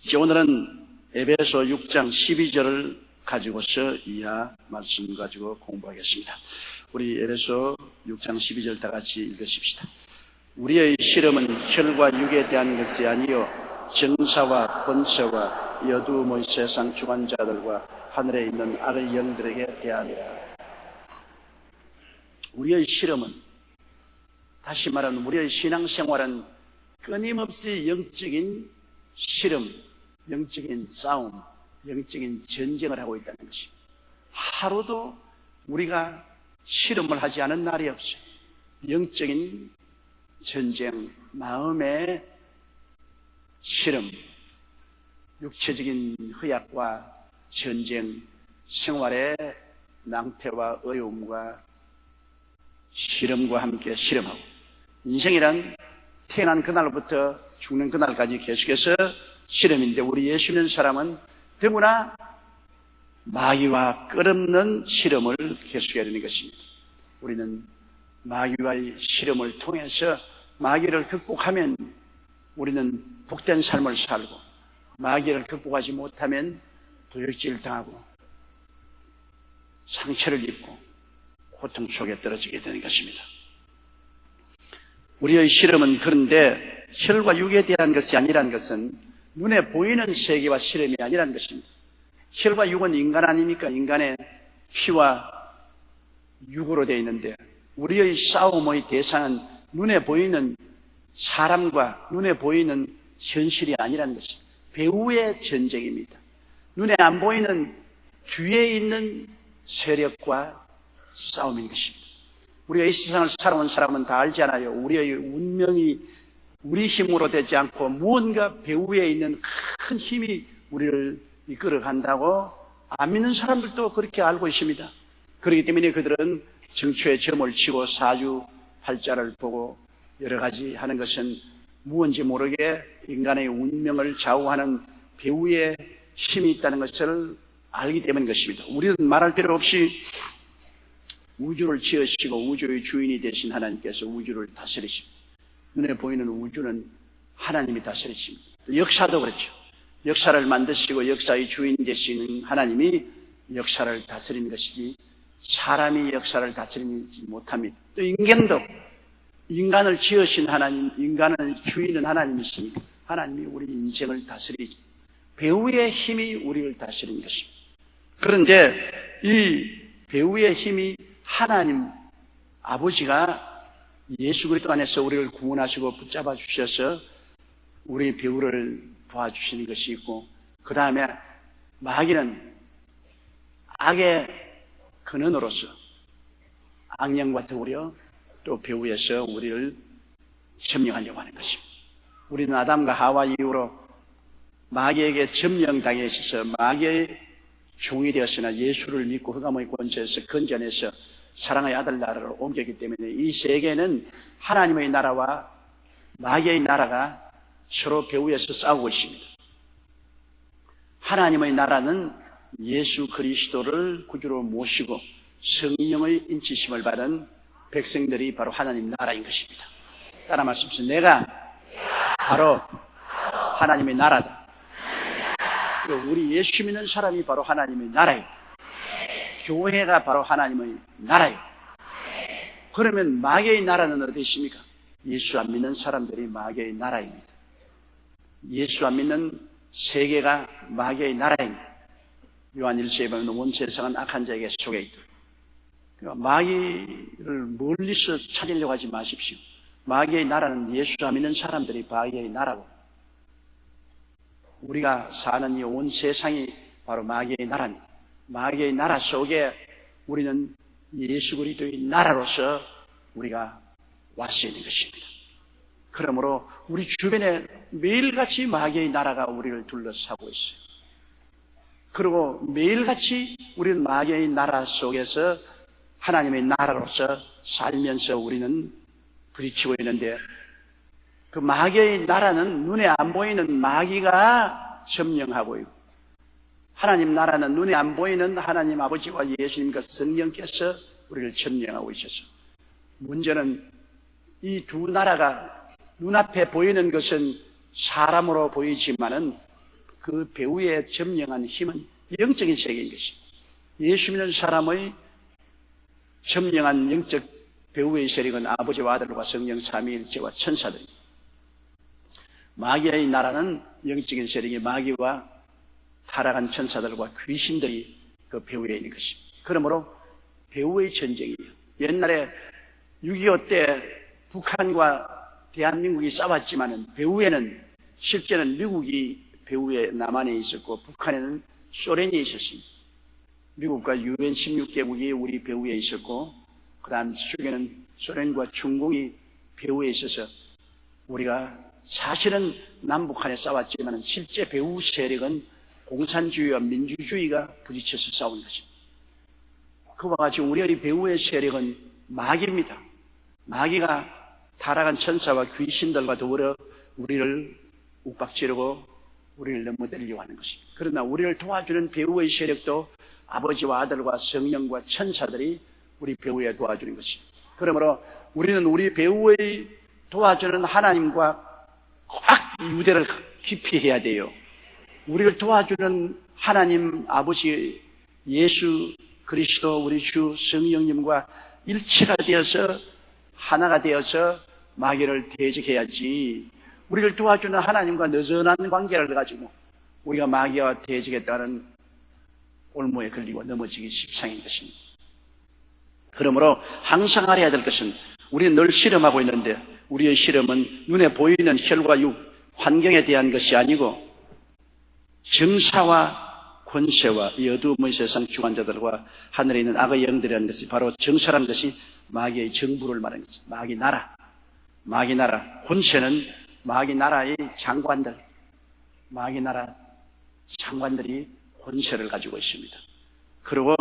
이제 오늘은 에베소 6장 12절을 가지고서 이하 말씀 가지고 공부하겠습니다. 우리 에베소 6장 12절 다 같이 읽으십시다. 우리의 실험은 혈과 육에 대한 것이 아니요 정사와 권세와 어두움의 세상 주관자들과 하늘에 있는 악의 영들에게 대함이라. 우리의 실험은, 다시 말하면 우리의 신앙생활은 끊임없이 영적인 실험, 영적인 싸움, 영적인 전쟁을 하고 있다는 것입니다. 하루도 우리가 실험을 하지 않은 날이 없어요. 영적인 전쟁, 마음의 실험, 육체적인 허약과 전쟁, 생활의 낭패와 어려움과 실험과 함께 실험하고, 인생이란 태어난 그날부터 죽는 그날까지 계속해서 실험인데, 우리 예수 믿는 사람은 더구나 마귀와 끝없는 실험을 계속해야 되는 것입니다. 우리는 마귀와의 실험을 통해서 마귀를 극복하면 우리는 복된 삶을 살고, 마귀를 극복하지 못하면 도역질을 당하고 상처를 입고 고통 속에 떨어지게 되는 것입니다. 우리의 실험은 그런데 혈과 육에 대한 것이 아니라는 것은 눈에 보이는 세계와 실험이 아니라는 것입니다. 혈과 육은 인간 아닙니까? 인간의 피와 육으로 되어 있는데, 우리의 싸움의 대상은 눈에 보이는 사람과 눈에 보이는 현실이 아니라는 것입니다. 배후의 전쟁입니다. 눈에 안 보이는 뒤에 있는 세력과 싸움인 것입니다. 우리가 이 세상을 살아온 사람은 다 알잖아요. 우리의 운명이 우리 힘으로 되지 않고 무언가 배후에 있는 큰 힘이 우리를 이끌어간다고 안 믿는 사람들도 그렇게 알고 있습니다. 그렇기 때문에 그들은 정초에 점을 치고 사주팔자를 보고 여러 가지 하는 것은 무언지 모르게 인간의 운명을 좌우하는 배후에 힘이 있다는 것을 알기 때문인 것입니다. 우리는 말할 필요 없이 우주를 지으시고 우주의 주인이 되신 하나님께서 우주를 다스리십니다. 눈에 보이는 우주는 하나님이 다스리십니다. 역사도 그렇죠. 역사를 만드시고 역사의 주인 되시는 하나님이 역사를 다스리는 것이지 사람이 역사를 다스리지 못합니다. 또 인간도 인간을 지으신 하나님, 인간의 주인은 하나님이시니까 하나님이 우리 인생을 다스리지, 배후의 힘이 우리를 다스리는 것입니다. 그런데 이 배후의 힘이 하나님 아버지가 예수 그리스도 안에서 우리를 구원하시고 붙잡아 주셔서 우리 배후를 도와주시는 것이 있고, 그 다음에 마귀는 악의 근원으로서 악령과 더불어 또 배후에서 우리를 점령하려고 하는 것입니다. 우리는 아담과 하와 이후로 마귀에게 점령당해 있어서 마귀의 종이 되었으나 예수를 믿고 흑암의 권세에서 건져내서 사랑의 아들 나라로 옮겼기 때문에 이 세계는 하나님의 나라와 마귀의 나라가 서로 배후에서 싸우고 있습니다. 하나님의 나라는 예수 그리스도를 구주로 모시고 성령의 인치심을 받은 백성들이 바로 하나님 나라인 것입니다. 따라 말씀하십시오. 내가 바로 하나님의 나라다. 그리고 우리 예수 믿는 사람이 바로 하나님의 나라예요. 교회가 바로 하나님의 나라예요. 그러면 마귀의 나라는 어디 있습니까? 예수 안 믿는 사람들이 마귀의 나라입니다. 예수 안 믿는 세계가 마귀의 나라입니다. 요한 1서에 보면 온 세상은 악한 자에게 속해 있도록. 마귀를 멀리서 찾으려고 하지 마십시오. 마귀의 나라는 예수 안 믿는 사람들이 마귀의 나라고, 우리가 사는 이 온 세상이 바로 마귀의 나라입니다. 마귀의 나라 속에 우리는 예수 그리스도의 나라로서 우리가 왔어야 하는 것입니다. 그러므로 우리 주변에 매일같이 마귀의 나라가 우리를 둘러싸고 있어요. 그리고 매일같이 우리는 마귀의 나라 속에서 하나님의 나라로서 살면서 우리는 부딪히고 있는데, 그 마귀의 나라는 눈에 안 보이는 마귀가 점령하고 있고, 하나님 나라는 눈에 안 보이는 하나님 아버지와 예수님과 성령께서 우리를 점령하고 있어서, 문제는 이 두 나라가 눈앞에 보이는 것은 사람으로 보이지만은 그 배후에 점령한 힘은 영적인 세계인 것입니다. 예수 믿는 사람의 점령한 영적 배후의 세력은 아버지와 아들과 성령 삼위일체와 천사들입니다. 마귀의 나라는 영적인 세력이 마귀와 타락한 천사들과 귀신들이 그 배후에 있는 것입니다. 그러므로 배후의 전쟁이에요. 옛날에 6.25 때 북한과 대한민국이 싸웠지만은 배후에는 실제는 미국이 배후에 남한에 있었고 북한에는 소련이 있었습니다. 미국과 UN 16개국이 우리 배후에 있었고 그 다음 쪽에는 소련과 중국이 배후에 있어서 우리가 사실은 남북한에 싸웠지만 실제 배후 세력은 공산주의와 민주주의가 부딪혀서 싸운 것입니다. 그와 같이 우리의 배후의 세력은 마귀입니다. 마귀가 타락한 천사와 귀신들과 더불어 우리를 욱박지르고 우리를 넘어뜨리려고 하는 것입니다. 그러나 우리를 도와주는 배후의 세력도 아버지와 아들과 성령과 천사들이 우리 배후에 도와주는 것입니다. 그러므로 우리는 우리 배후의 도와주는 하나님과 꽉 유대를 깊이 해야 돼요. 우리를 도와주는 하나님 아버지 예수 그리스도 우리 주 성령님과 일체가 되어서 하나가 되어서 마귀를 대적해야지. 우리를 도와주는 하나님과 느슨한 관계를 가지고 우리가 마귀와 대적했다는 올무에 걸리고 넘어지기 십상인 것입니다. 그러므로 항상 알아야 될 것은 우리는 늘 실험하고 있는데 우리의 실험은 눈에 보이는 혈과 육, 환경에 대한 것이 아니고 정사와 권세와 이 어두움의 세상 주관자들과 하늘에 있는 악의 영들이라는 것이 바로 정사라는 것이 마귀의 정부를 말하는 것입니다. 마귀 나라, 권세는 마귀 나라의 장관들, 마귀 나라 장관들이 권세를 가지고 있습니다. 그리고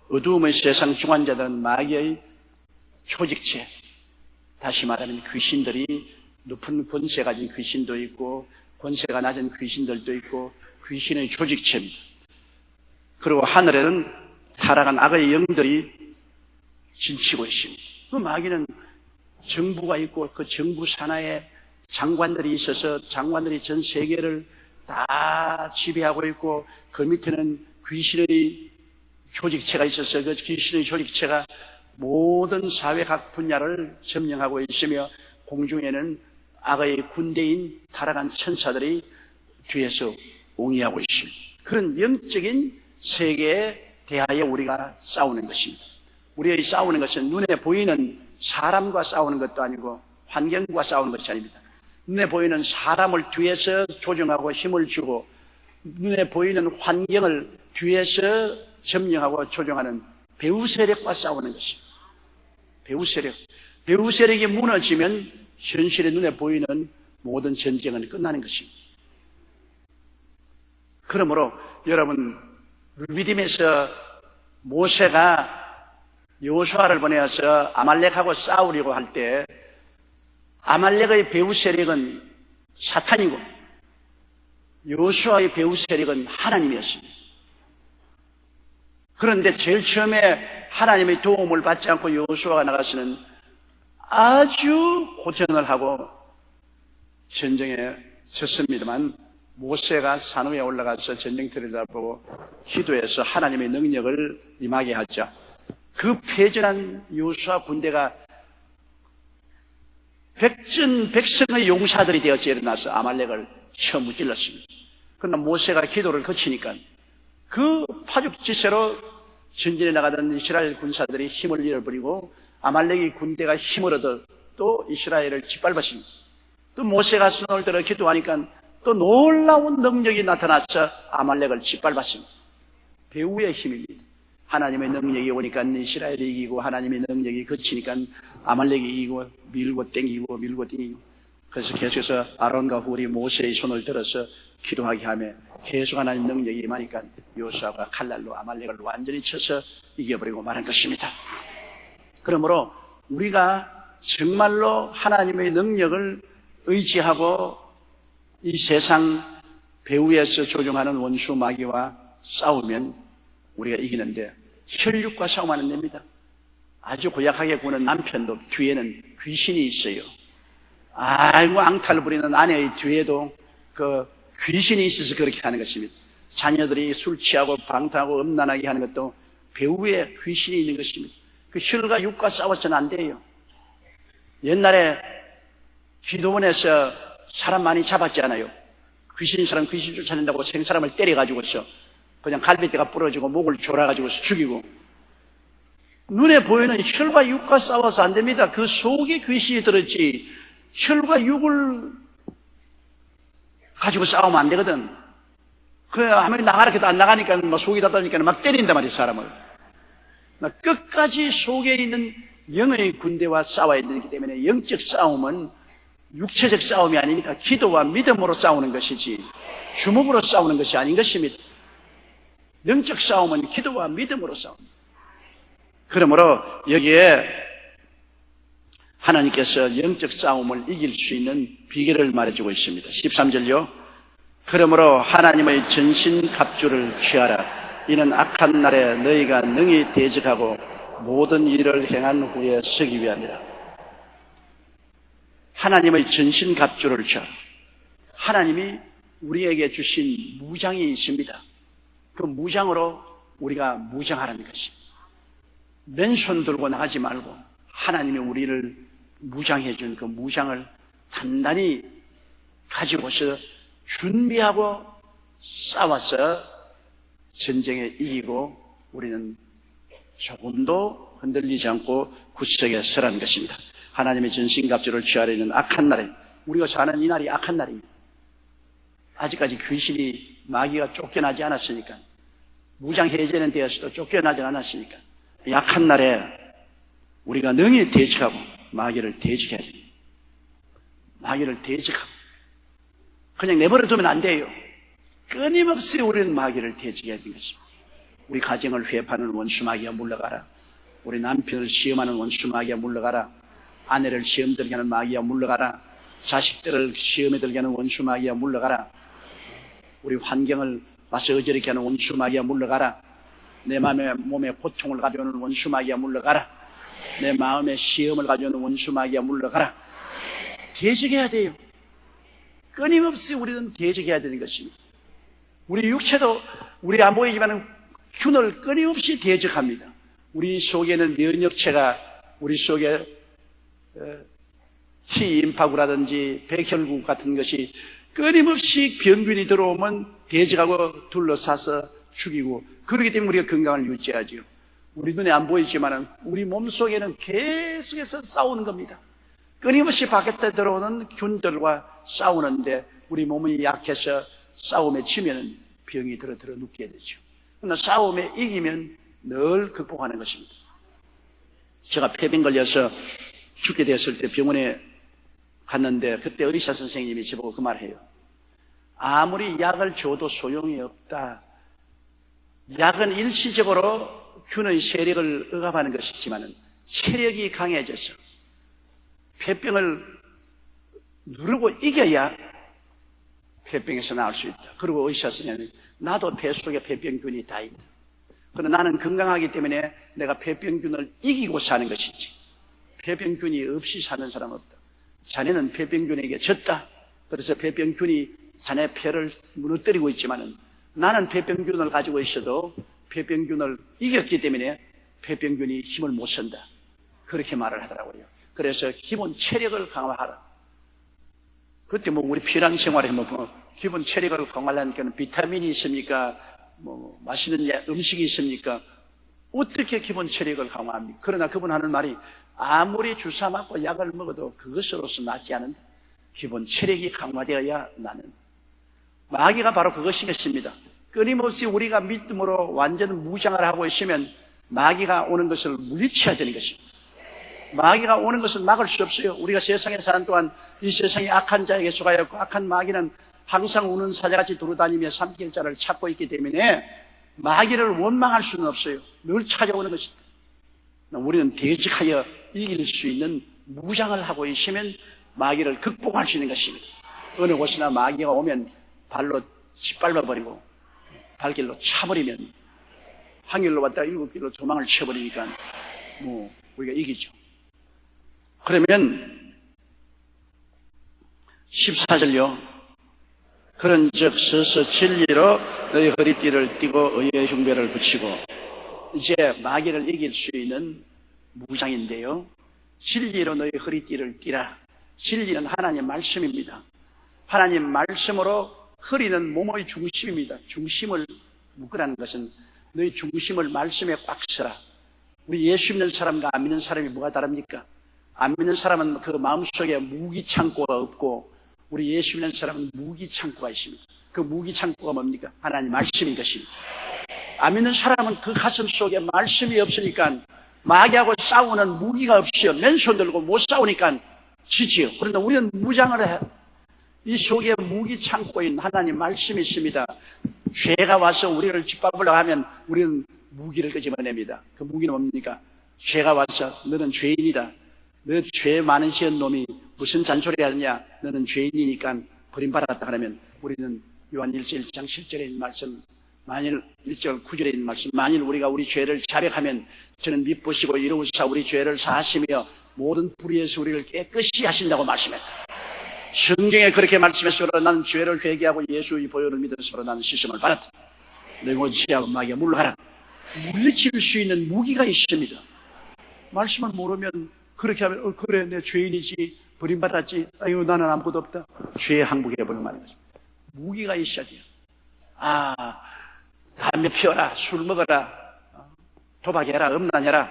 어두움의 세상 주관자들은 마귀의 조직체, 다시 말하면 귀신들이 높은 권세 가진 귀신도 있고 권세가 낮은 귀신들도 있고 귀신의 조직체입니다. 그리고 하늘에는 타락한 악의 영들이 진치고 있습니다. 그 마귀는 정부가 있고 그 정부 산하에 장관들이 있어서 장관들이 전 세계를 다 지배하고 있고 그 밑에는 귀신의 조직체가 있어서 그 귀신의 조직체가 모든 사회 각 분야를 점령하고 있으며 공중에는 악의 군대인 타락한 천사들이 뒤에서 옹이하고 있습니다. 그런 영적인 세계에 대하여 우리가 싸우는 것입니다. 우리의 싸우는 것은 눈에 보이는 사람과 싸우는 것도 아니고 환경과 싸우는 것이 아닙니다. 눈에 보이는 사람을 뒤에서 조정하고 힘을 주고 눈에 보이는 환경을 뒤에서 점령하고 조정하는 배후 세력과 싸우는 것입니다. 배후 세력이 무너지면 현실의 눈에 보이는 모든 전쟁은 끝나는 것입니다. 그러므로 여러분 믿음에서 모세가 여호수아를 보내어서 아말렉하고 싸우려고 할 때 아말렉의 배후 세력은 사탄이고 여호수아의 배후 세력은 하나님이었습니다. 그런데 제일 처음에 하나님의 도움을 받지 않고 여호수아가 나가서는 아주 고전을 하고 전쟁에 졌습니다만 모세가 산 위에 올라가서 전쟁터를 잡고 기도해서 하나님의 능력을 임하게 하자. 그 패전한 여호수아 군대가 백성의 용사들이 되어서 일어나서 아말렉을 쳐 무찔렀습니다. 그러나 모세가 기도를 거치니까 그 파죽지세로 전진에 나가던 이스라엘 군사들이 힘을 잃어버리고 아말렉의 군대가 힘을 얻어 또 이스라엘을 짓밟았습니다. 또 모세가 손을 들어 기도하니까 또 놀라운 능력이 나타나서 아말렉을 짓밟았습니다. 배후의 힘입니다. 하나님의 능력이 오니까 이스라엘이 이기고 하나님의 능력이 거치니까 아말렉이 이기고 밀고 땡기고 그래서 계속해서 아론과 훌이 모세의 손을 들어서 기도하게 하며 계속 하나님 능력이 임하니까 여호수아가 칼날로 아말렉을 완전히 쳐서 이겨버리고 말한 것입니다. 그러므로 우리가 정말로 하나님의 능력을 의지하고 이 세상 배후에서 조종하는 원수 마귀와 싸우면 우리가 이기는데 혈육과 싸움하는 겁니다. 아주 고약하게 구는 남편도 뒤에는 귀신이 있어요. 아이고 앙탈 부리는 아내의 뒤에도 그 귀신이 있어서 그렇게 하는 것입니다. 자녀들이 술 취하고 방탕하고 음란하게 하는 것도 배후에 귀신이 있는 것입니다. 그 혈과 육과 싸워서는 안 돼요. 옛날에 기도원에서 사람 많이 잡았잖아요. 사람 귀신 쫓아낸다고 생사람을 때려가지고서 그냥 갈비뼈가 부러지고 목을 졸아가지고서 죽이고. 눈에 보이는 혈과 육과 싸워서 안 됩니다. 그 속에 귀신이 들었지 혈과 육을 가지고 싸우면 안 되거든. 그래 아무리 나가라 해도 안 나가니까 막 속이 닫다니까 막 때린단 말이야 사람을. 끝까지 속에 있는 영의 군대와 싸워야 되기 때문에 영적 싸움은 육체적 싸움이 아닙니다. 기도와 믿음으로 싸우는 것이지 주먹으로 싸우는 것이 아닌 것입니다. 영적 싸움은 기도와 믿음으로 싸웁니다. 그러므로 여기에 하나님께서 영적 싸움을 이길 수 있는 비결을 말해주고 있습니다. 13절요. 그러므로 하나님의 전신갑주를 취하라. 이는 악한 날에 너희가 능히 대적하고 모든 일을 행한 후에 서기 위함이라. 하나님의 전신갑주를 취하라. 하나님이 우리에게 주신 무장이 있습니다. 그 무장으로 우리가 무장하라는 것입니다. 맨손 들고 나가지 말고 하나님이 우리를 무장해 준 그 무장을 단단히 가지고서 준비하고 싸워서 전쟁에 이기고 우리는 조금도 흔들리지 않고 굳세게 서라는 것입니다. 하나님의 전신갑주를 취하려는 악한 날에 우리가 사는 이 날이 악한 날입니다. 아직까지 귀신이 마귀가 쫓겨나지 않았으니까 무장 해제는 되었어도 쫓겨나지 않았으니까 약한 날에 우리가 능히 대적하고 마귀를 대적해야 됩니다. 마귀를 대적하고 그냥 내버려 두면 안 돼요. 끊임없이 우리는 마귀를 대적해야 되는 것입니다. 우리 가정을 회파하는 원수 마귀야 물러가라. 우리 남편을 시험하는 원수 마귀야 물러가라. 아내를 시험 들게 하는 마귀야 물러가라. 자식들을 시험에 들게 하는 원수 마귀야 물러가라. 우리 환경을 와서 어지럽게 하는 원수 마귀야 물러가라. 내 몸에 고통을 가져오는 원수 마귀야 물러가라. 내 마음에 시험을 가져오는 원수 마귀야 물러가라. 대적해야 돼요. 끊임없이 우리는 대적해야 되는 것입니다. 우리 육체도 우리 안 보이지만 균을 끊임없이 대적합니다. 우리 속에는 면역체가 우리 속에 T임파구라든지 백혈구 같은 것이 끊임없이 병균이 들어오면 대적하고 둘러싸서 죽이고 그렇기 때문에 우리가 건강을 유지하죠. 우리 눈에 안 보이지만 우리 몸속에는 계속해서 싸우는 겁니다. 끊임없이 밖에 들어오는 균들과 싸우는데 우리 몸이 약해서 싸움에 지면 병이 들어 눕게 되죠. 그러나 싸움에 이기면 늘 극복하는 것입니다. 제가 폐병 걸려서 죽게 됐을 때 병원에 갔는데 그때 의사 선생님이 저보고 그 말해요. 아무리 약을 줘도 소용이 없다. 약은 일시적으로 균의 세력을 억압하는 것이지만 체력이 강해져서 폐병을 누르고 이겨야 폐병에서 나올 수 있다. 그리고 의사 선생님이 나도 폐 속에 폐병균이 다 있다. 그러나 나는 건강하기 때문에 내가 폐병균을 이기고 사는 것이지 폐병균이 없이 사는 사람은 없다. 자네는 폐병균에게 졌다. 그래서 폐병균이 자네 폐를 무너뜨리고 있지만 나는 폐병균을 가지고 있어도 폐병균을 이겼기 때문에 폐병균이 힘을 못 쓴다. 그렇게 말을 하더라고요. 그래서 기본 체력을 강화하라. 그때 뭐 우리 필요한 생활에 뭐 기본 체력을 강화하려니까 비타민이 있습니까? 뭐 맛있는 음식이 있습니까? 어떻게 기본 체력을 강화합니까? 그러나 그분 하는 말이 아무리 주사 맞고 약을 먹어도 그것으로서 낫지 않은다. 기본 체력이 강화되어야 나는. 마귀가 바로 그것이겠습니다. 끊임없이 우리가 믿음으로 완전 무장을 하고 있으면 마귀가 오는 것을 물리쳐야 되는 것입니다. 마귀가 오는 것을 막을 수 없어요. 우리가 세상에 사는 동안 이 세상이 악한 자에게 속하였고 악한 마귀는 항상 우는 사자같이 돌아다니며 삼킬 자를 찾고 있기 때문에 마귀를 원망할 수는 없어요. 늘 찾아오는 것입니다. 우리는 대적하여 이길 수 있는 무장을 하고 있으면 마귀를 극복할 수 있는 것입니다. 어느 곳이나 마귀가 오면 발로 짓밟아버리고 발길로 차버리면 한 길로 왔다 7길로 도망을 쳐버리니까 뭐 우리가 이기죠. 그러면 14절요. 그런즉 서서 진리로 너희 허리띠를 띠고 의의 흉배를 붙이고, 이제 마귀를 이길 수 있는 무장인데요. 진리로 너희 허리띠를 띠라. 진리는 하나님 말씀입니다. 하나님 말씀으로 허리는 몸의 중심입니다. 중심을 묶으라는 것은 너희 중심을 말씀에 꽉 써라. 우리 예수 믿는 사람과 안 믿는 사람이 뭐가 다릅니까? 안 믿는 사람은 그 마음속에 무기 창고가 없고, 우리 예수 믿는 사람은 무기 창고가 있습니다. 그 무기 창고가 뭡니까? 하나님 말씀인 것입니다. 안 믿는 사람은 그 가슴 속에 말씀이 없으니까 마귀하고 싸우는 무기가 없어요. 맨손 들고 못 싸우니까 지지요. 그런데 우리는 무장을 해. 이 속에 무기 창고인 하나님 말씀이 있습니다. 죄가 와서 우리를 짓밟으려고 하면 우리는 무기를 끄집어냅니다. 그 무기는 뭡니까? 죄가 와서 너는 죄인이다. 너 죄 많으신 놈이 무슨 잔소리 하느냐? 너는 죄인이니까 버림받았다 하면 우리는 요한 1장 7절에 있는 말씀, 만일 1절 9절에 있는 말씀, 만일 우리가 우리 죄를 자백하면 저는 미쁘시고 이루우사 우리 죄를 사하시며 모든 불의에서 우리를 깨끗이 하신다고 말씀했다. 성경에 그렇게 말씀했으므로 나는 죄를 회개하고 예수의 보혈을 믿었으므로 나는 씻음을 받았다. 너희고 지하고 마귀가 물러가라. 물리칠 수 있는 무기가 있습니다. 말씀을 모르면 그렇게 하면 그래 내 죄인이지 버림받았지 아유 나는 아무것도 없다. 죄에 항복해버리는 말이죠. 무기가 있어야 돼요. 담배 피워라, 술 먹어라, 도박해라, 음란해라,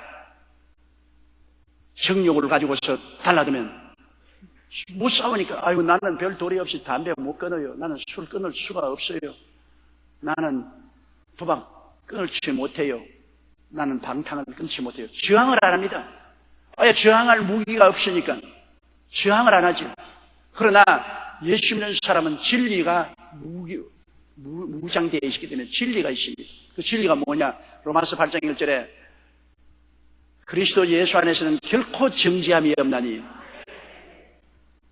정욕을 가지고서 달라두면 못 싸우니까 아이고 나는 별 도리 없이 담배 못 끊어요. 나는 술 끊을 수가 없어요. 나는 도박 끊을지 못해요. 나는 방탕을 끊지 못해요. 저항을 안 합니다. 저항할 무기가 없으니까 저항을 안 하죠. 그러나 예수 믿는 사람은 진리가 무장되어 있기 때문에 진리가 있습니다. 그 진리가 뭐냐? 로마서 8장 1절에 그리스도 예수 안에서는 결코 정죄함이 없나니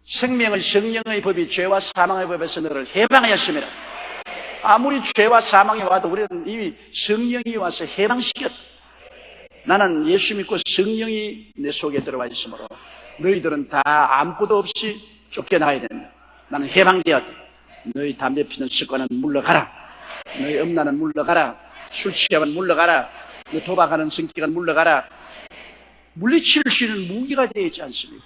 생명의 성령의 법이 죄와 사망의 법에서 너를 해방하였습니다. 아무리 죄와 사망이 와도 우리는 이미 성령이 와서 해방시켰다. 나는 예수 믿고 성령이 내 속에 들어와 있으므로 너희들은 다 아무것도 없이 쫓겨나가야 된다. 나는 해방되었다. 너희 담배 피는 습관은 물러가라. 너희 음란은 물러가라. 술 취함은 물러가라. 너희 도박하는 성격은 물러가라. 물리칠 수 있는 무기가 되어 있지 않습니까?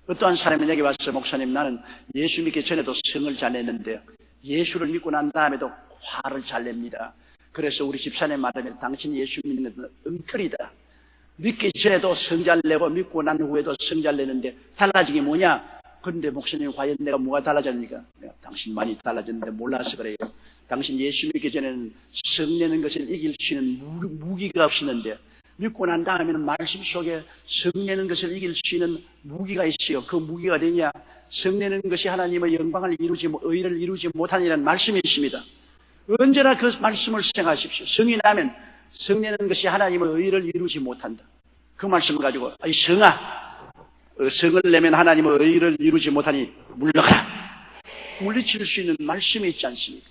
어떠한 사람이 내게 와서 목사님 나는 예수 믿기 전에도 성을 잘 냈는데 예수를 믿고 난 다음에도 화를 잘 냅니다. 그래서 우리 집사님 말하면 당신이 예수 믿는 것은 엉터리다. 믿기 전에도 성 잘 내고 믿고 난 후에도 성 잘 내는데 달라진 게 뭐냐? 그런데 목사님 과연 내가 뭐가 달라졌습니까? 당신 많이 달라졌는데 몰라서 그래요. 당신 예수 믿기 전에는 성 내는 것을 이길 수 있는 무기가 없었는데 믿고 난 다음에는 말씀 속에 성 내는 것을 이길 수 있는 무기가 있어요. 그 무기가 되냐? 성 내는 것이 하나님의 영광을 의를 이루지 못하니라는 말씀이 있습니다. 언제나 그 말씀을 생각하십시오. 성이 나면 성 내는 것이 하나님의 의를 이루지 못한다. 그 말씀을 가지고 이 성아, 성을 내면 하나님의 의를 이루지 못하니 물러가라. 물리칠 수 있는 말씀이 있지 않습니까?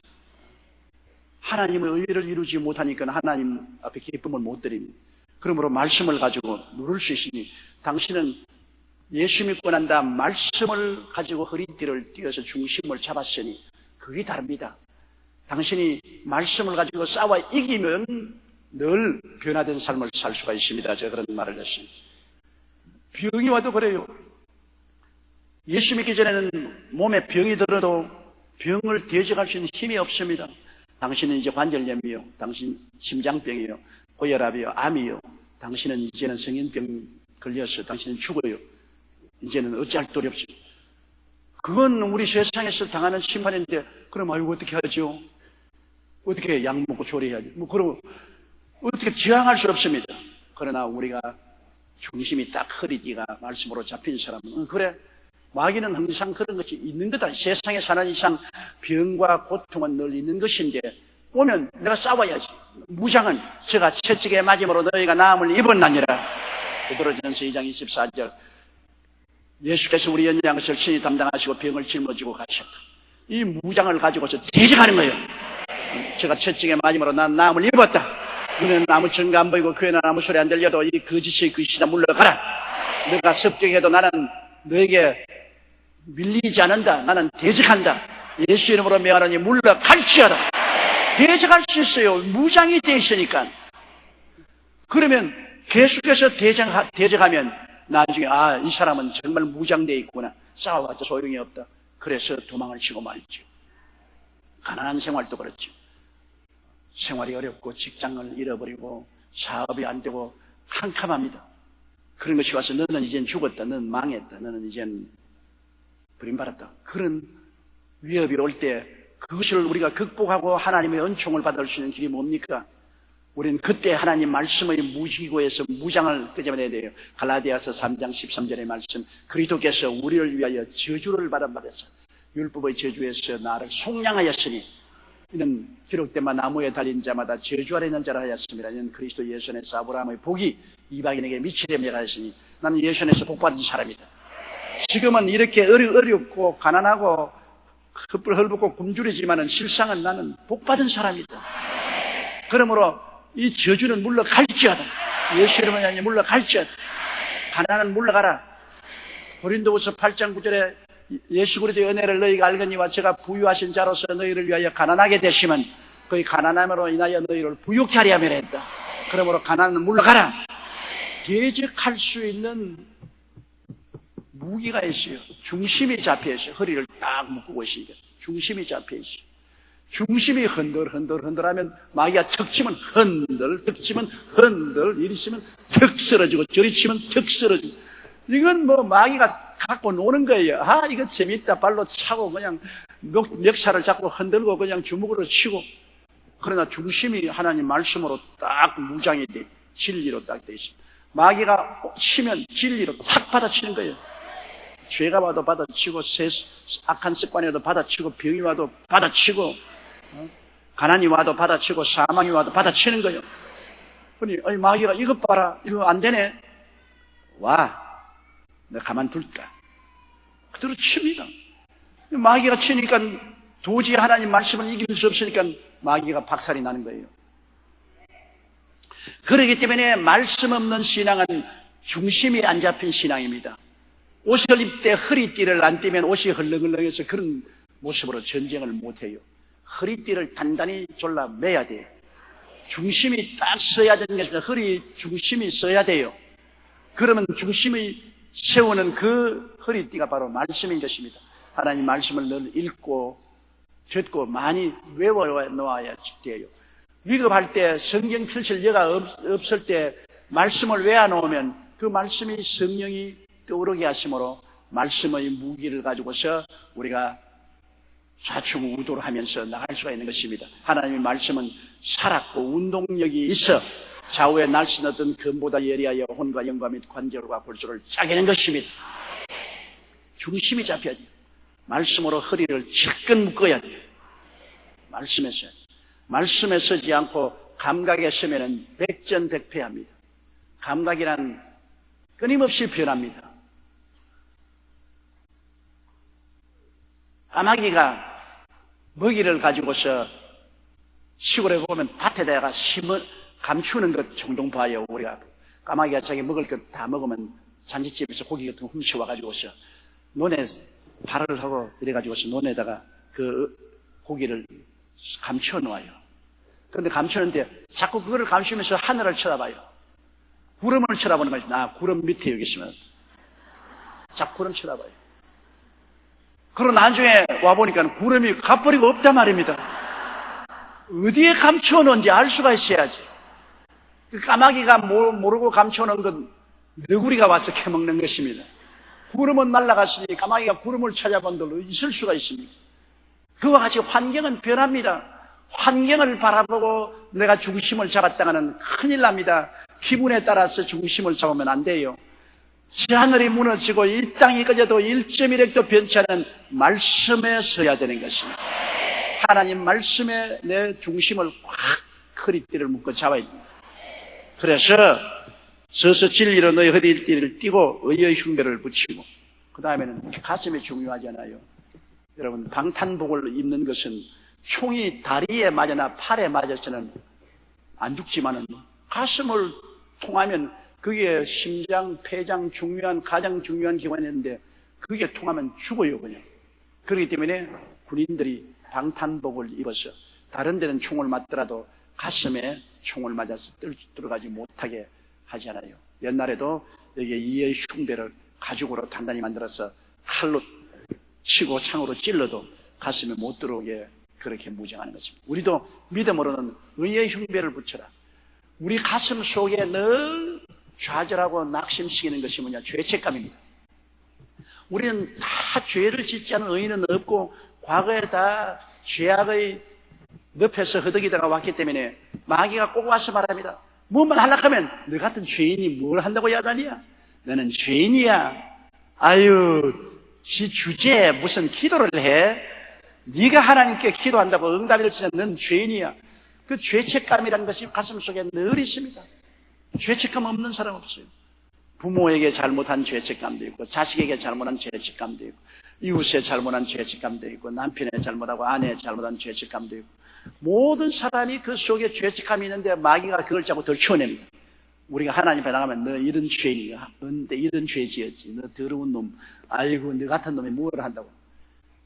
하나님의 의를 이루지 못하니까 하나님 앞에 기쁨을 못 드립니다. 그러므로 말씀을 가지고 누를 수 있으니 당신은 예수 믿고 난 다음 말씀을 가지고 허리띠를 띄어서 중심을 잡았으니 그게 다릅니다. 당신이 말씀을 가지고 싸워 이기면 늘 변화된 삶을 살 수가 있습니다. 제가 그런 말을 했습니다. 병이 와도 그래요. 예수 믿기 전에는 몸에 병이 들어도 병을 대적할 수 있는 힘이 없습니다. 당신은 이제 관절염이요, 당신 심장병이요, 고혈압이요, 암이요. 당신은 이제는 성인병 걸려서 당신은 죽어요. 이제는 어찌할 도리 없이. 그건 우리 세상에서 당하는 심판인데 그럼 아이고 어떻게 하죠? 어떻게 약 먹고 조리해야지? 그럼 어떻게 저항할 수 없습니다. 그러나 우리가 중심이 딱 허리띠가 말씀으로 잡힌 사람은 그래 마귀는 항상 그런 것이 있는 거다. 세상에 사는 이상 병과 고통은 늘 있는 것인데 오면 내가 싸워야지. 무장은 제가 채찍에 맞음으로 너희가 나음을 입었나니라. 베드로전서 2장 24절. 예수께서 우리 연약한 것을 친히 담당하시고 병을 짊어지고 가셨다. 이 무장을 가지고서 대적하는 거예요. 제가 채찍에 맞음으로 난 나음을 입었다. 눈에는 아무 증거 안 보이고 귀에는 아무 소리 안 들려도 이 거짓의 귀신아 물러가라. 너가 섭정해도 나는 너에게 밀리지 않는다. 나는 대적한다. 예수 이름으로 명하노니 물러갈지어다. 대적할 수 있어요. 무장이 돼 있으니까. 그러면 계속해서 대적하면 나중에 이 사람은 정말 무장되어 있구나. 싸워봤자 소용이 없다. 그래서 도망을 치고 말죠. 가난한 생활도 그렇죠. 생활이 어렵고 직장을 잃어버리고 사업이 안 되고 캄캄합니다. 그런 것이 와서 너는 이젠 죽었다. 너는 망했다. 너는 이젠 버림받았다. 그런 위협이 올 때 그것을 우리가 극복하고 하나님의 은총을 받을 수 있는 길이 뭡니까? 우리는 그때 하나님 말씀의 무기고에서 무장을 끄집어내야 돼요. 갈라디아서 3장 13절의 말씀, 그리스도께서 우리를 위하여 저주를 받아서 율법의 저주에서 나를 속량하였으니 이는 기록된 바 나무에 달린 자마다 저주 아래 있는 자라 하였습니다. 이는 그리스도 예수 안에서 아브라함의 복이 이방인에게 미치려니라 하였으니 나는 예수 안에서 복받은 사람이다. 지금은 이렇게 어렵고 가난하고 헐벗고 굶주리지만은 실상은 나는 복받은 사람이다. 그러므로 이 저주는 물러갈지어다. 예수 이름으로 하니 물러갈지어다. 가난은 물러가라. 고린도후서 8장 9절에 예수 그리스도의 은혜를 너희가 알거니와 제가 부유하신 자로서 너희를 위하여 가난하게 되시면 그의 가난함으로 인하여 너희를 부유케 하려 함이라 했다. 그러므로 가난은 물러가라. 대적할 수 있는 무기가 있어요. 중심이 잡혀 있어요. 허리를 딱 묶고 있으니까 중심이 잡혀 있어요. 중심이 흔들하면 마귀가 턱 치면 턱 치면 이리 치면 턱 쓰러지고 저리 치면 턱 쓰러지고. 이건 뭐 마귀가 갖고 노는 거예요. 이거 재밌다. 발로 차고 그냥 멱살을 잡고 흔들고 그냥 주먹으로 치고. 그러나 중심이 하나님 말씀으로 딱 무장이 돼. 진리로 딱 돼 있습니다. 마귀가 치면 진리로 탁 받아치는 거예요. 죄가 와도 받아치고 악한 습관이 와도 받아치고 병이 와도 받아치고 가난이 와도 받아치고 사망이 와도 받아치는 거예요. 그러니 마귀가 이것 봐라. 이거 안 되네. 와. 내가 가만둘까? 그대로 칩니다. 마귀가 치니까 도저히 하나님 말씀을 이길 수 없으니까 마귀가 박살이 나는 거예요. 그렇기 때문에 말씀 없는 신앙은 중심이 안 잡힌 신앙입니다. 옷을 입되 허리띠를 안 띠면 옷이 헐렁헐렁해서 그런 모습으로 전쟁을 못해요. 허리띠를 단단히 졸라 매야 돼요. 중심이 딱 서야 되는 것입니다. 허리 중심이 서야 돼요. 그러면 중심이 세우는 그 허리띠가 바로 말씀인 것입니다. 하나님 말씀을 늘 읽고 듣고 많이 외워 놓아야 돼요. 위급할 때 성경 펼칠 여가 없을 때 말씀을 외워 놓으면 그 말씀이 성령이 떠오르게 하심으로 말씀의 무기를 가지고서 우리가 좌충우돌 하면서 나갈 수가 있는 것입니다. 하나님의 말씀은 살았고 운동력이 있어 좌우에 날씬었던 금보다 예리하여 혼과 영과 및 관절과 골수를 짜게는 것입니다. 중심이 잡혀야 돼요. 말씀으로 허리를 질끈 묶어야 돼요. 말씀에 서지 않고 감각에 서면은 백전백패합니다. 감각이란 끊임없이 변합니다. 까마귀가 먹이를 가지고서 시골에 보면 밭에다가 감추는 것 종종 봐요. 우리가 까마귀가 자기 먹을 것 다 먹으면 잔치집에서 고기 같은 거 훔쳐와가지고서 논에 발을 하고 이래가지고서 논에다가 그 고기를 감춰 놓아요. 그런데 감추는데 자꾸 그거를 감추면서 하늘을 쳐다봐요. 구름을 쳐다보는 거지. 나 구름 밑에 여기 있으면 자꾸 구름 쳐다봐요. 그리고 나중에 와보니까 구름이 가버리고 없단 말입니다. 어디에 감춰놓은지 알 수가 있어야지. 그 까마귀가 모르고 감춰놓은 건 너구리가 와서 캐먹는 것입니다. 구름은 날아갔으니 까마귀가 구름을 찾아본 들로 있을 수가 있습니다. 그와 같이 환경은 변합니다. 환경을 바라보고 내가 중심을 잡았다가는 큰일 납니다. 기분에 따라서 중심을 잡으면 안 돼요. 저 하늘이 무너지고 이 땅이 꺼져도 1.1핵도 변치 않은 말씀에 서야 되는 것입니다. 하나님 말씀에 내 중심을 확 허리띠를 묶어 잡아야 됩니다. 그래서 서서 진리로 너희 허리띠를 띠고 의의 흉배를 붙이고 그 다음에는 가슴이 중요하잖아요. 여러분 방탄복을 입는 것은 총이 다리에 맞거나 팔에 맞아서는 안 죽지만은 가슴을 통하면 그게 심장, 폐장 가장 중요한 기관인데 그게 통하면 죽어요, 그냥. 그렇기 때문에 군인들이 방탄복을 입어서 다른 데는 총을 맞더라도 가슴에 총을 맞아서 들어가지 못하게 하잖아요. 옛날에도 여기에 이의 흉배를 가죽으로 단단히 만들어서 칼로 치고 창으로 찔러도 가슴에 못 들어오게 그렇게 무장하는 것입니다. 우리도 믿음으로는 의의 흉배를 붙여라. 우리 가슴 속에 늘 좌절하고 낙심시키는 것이 뭐냐? 죄책감입니다. 우리는 다 죄를 짓지 않은 의인은 없고 과거에 다 죄악의 늪에서 허덕이다가 왔기 때문에 마귀가 꼭 와서 말합니다. 뭐만 하려고 하면 너 같은 죄인이 뭘 한다고 야단이야? 너는 죄인이야. 아유, 지 주제에 무슨 기도를 해? 네가 하나님께 기도한다고 응답을 주면 너는 죄인이야. 그 죄책감이라는 것이 가슴속에 늘 있습니다. 죄책감 없는 사람 없어요. 부모에게 잘못한 죄책감도 있고, 자식에게 잘못한 죄책감도 있고, 이웃에 잘못한 죄책감도 있고, 남편에 잘못하고 아내에 잘못한 죄책감도 있고, 모든 사람이 그 속에 죄책감이 있는데 마귀가 그걸 자꾸 덜 치워냅니다. 우리가 하나님 앞에 나가면 너 이런 죄인이야. 근데 이런 죄 지었지. 너 더러운 놈. 아이고, 너 같은 놈이 뭘 한다고.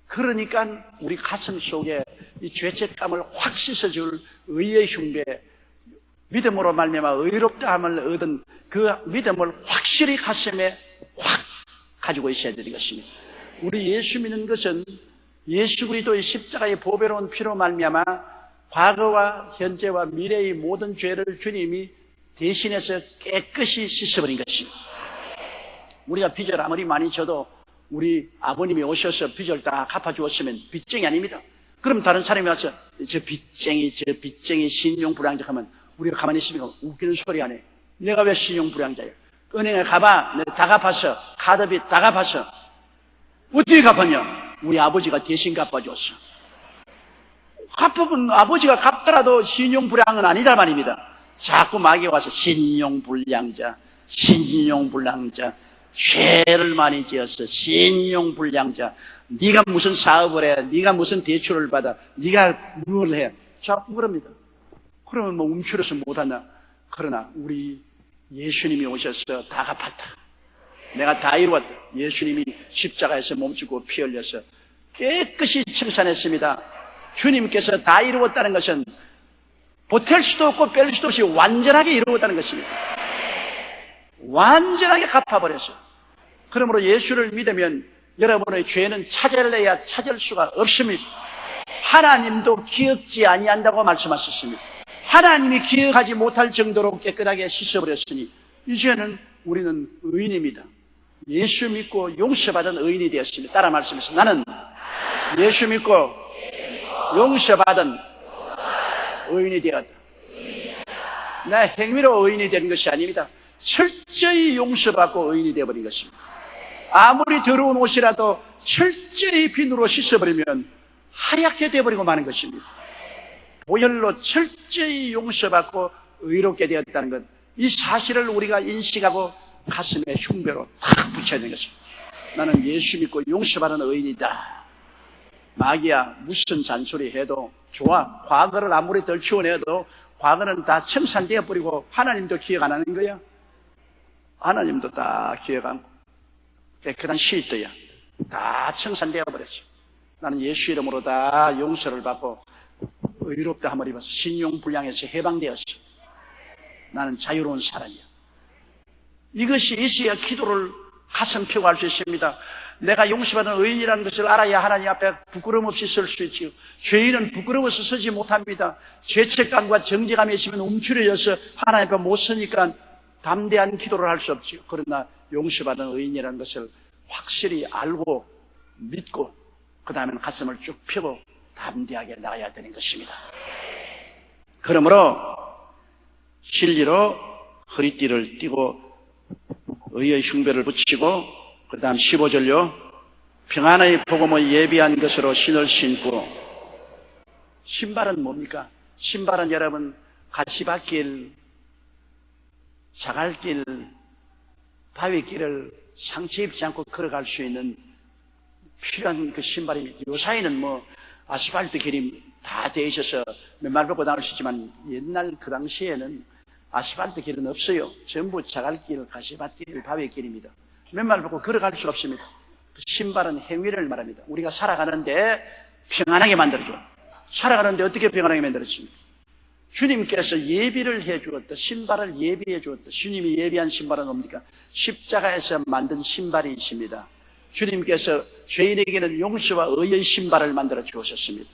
그러니까 우리 가슴 속에 이 죄책감을 확 씻어줄 의의 흉배, 믿음으로 말미암아 의롭다함을 얻은 그 믿음을 확실히 가슴에 확 가지고 있어야 되는 것입니다. 우리 예수 믿는 것은 예수 그리스도의 십자가의 보배로운 피로 말미암아 과거와 현재와 미래의 모든 죄를 주님이 대신해서 깨끗이 씻어버린 것입니다. 우리가 빚을 아무리 많이 져도 우리 아버님이 오셔서 빚을 다 갚아주었으면 빚쟁이 아닙니다. 그럼 다른 사람이 와서 저 빚쟁이 신용불량자 하면 우리가 가만히 있으면 웃기는 소리 안 해. 내가 왜 신용불량자야? 은행에 가봐. 내가 다 갚았어. 카드빚 다 갚았어. 어떻게 갚았냐? 우리 아버지가 대신 갚아줬어. 갚으면 아버지가 갚더라도 신용불량은 아니다 말입니다. 자꾸 마귀가 와서 신용불량자, 죄를 많이 지었어. 신용불량자. 네가 무슨 사업을 해? 네가 무슨 대출을 받아? 네가 뭘 해? 자꾸 그럽니다. 그러면 뭐 움츠려서 못하나? 그러나 우리 예수님이 오셔서 다 갚았다. 내가 다 이루었다. 예수님이 십자가에서 몸주고 피 흘려서 깨끗이 청산했습니다. 주님께서 다 이루었다는 것은 보탤 수도 없고 뺄 수도 없이 완전하게 이루었다는 것입니다. 완전하게 갚아버렸어요. 그러므로 예수를 믿으면 여러분의 죄는 찾아내야 찾을 수가 없습니다. 하나님도 기억지 아니한다고 말씀하셨습니다. 하나님이 기억하지 못할 정도로 깨끗하게 씻어버렸으니 이제는 우리는 의인입니다. 예수 믿고 용서받은 의인이 되었습니다. 따라 말씀하세요. 나는 예수 믿고 용서받은 의인이 되었다. 나 행위로 의인이 되는 것이 아닙니다. 철저히 용서받고 의인이 되어버린 것입니다. 아무리 더러운 옷이라도 철저히 비누로 씻어버리면 하얗게 되어버리고 마는 것입니다. 보혈로 철저히 용서받고 의롭게 되었다는 것, 이 사실을 우리가 인식하고 가슴에 흉배로 탁 붙여야 되는 것입니다. 나는 예수 믿고 용서받은 의인이다. 마귀야 무슨 잔소리 해도 좋아. 과거를 아무리 덜 치워내도 과거는 다 청산되어 버리고 하나님도 기억 안 하는 거야. 하나님도 다 기억 안 하고 깨끗한 실도야. 다 청산되어 버렸어. 나는 예수 이름으로 다 용서를 받고 의롭다 함을 입어서 신용불량에서 해방되었어. 나는 자유로운 사람이야. 이것이 있어야 기도를 가슴 펴고 할 수 있습니다. 내가 용서받은 의인이라는 것을 알아야 하나님 앞에 부끄러움 없이 설 수 있지요. 죄인은 부끄러워서 서지 못합니다. 죄책감과 정죄감이 있으면 움츠려져서 하나님 앞에 못 서니까 담대한 기도를 할 수 없지요. 그러나 용서받은 의인이라는 것을 확실히 알고 믿고 그 다음에는 가슴을 쭉 펴고 담대하게 나가야 되는 것입니다. 그러므로 진리로 허리띠를 띠고 의의 흉배를 붙이고 그 다음 15절요. 평안의 복음을 예비한 것으로 신을 신고. 신발은 뭡니까? 신발은 여러분 가시밭길, 자갈길, 바위길을 상처 입지 않고 걸어갈 수 있는 필요한 그 신발입니다. 요사이는 뭐 아스팔트 길이 다 돼 있어서 맨발 걷고 다닐 수 있지만 옛날 그 당시에는 아스팔트 길은 없어요. 전부 자갈길, 가시밭길, 바위길입니다. 맨발 걷고 걸어갈 수 없습니다. 신발은 행위를 말합니다. 우리가 살아가는데 평안하게 만들어줘. 살아가는데 어떻게 평안하게 만들었습니까? 주님께서 예비를 해주었다. 신발을 예비해 주었다. 주님이 예비한 신발은 뭡니까? 십자가에서 만든 신발이 있습니다. 주님께서 죄인에게는 용서와 의의 신발을 만들어 주셨습니다.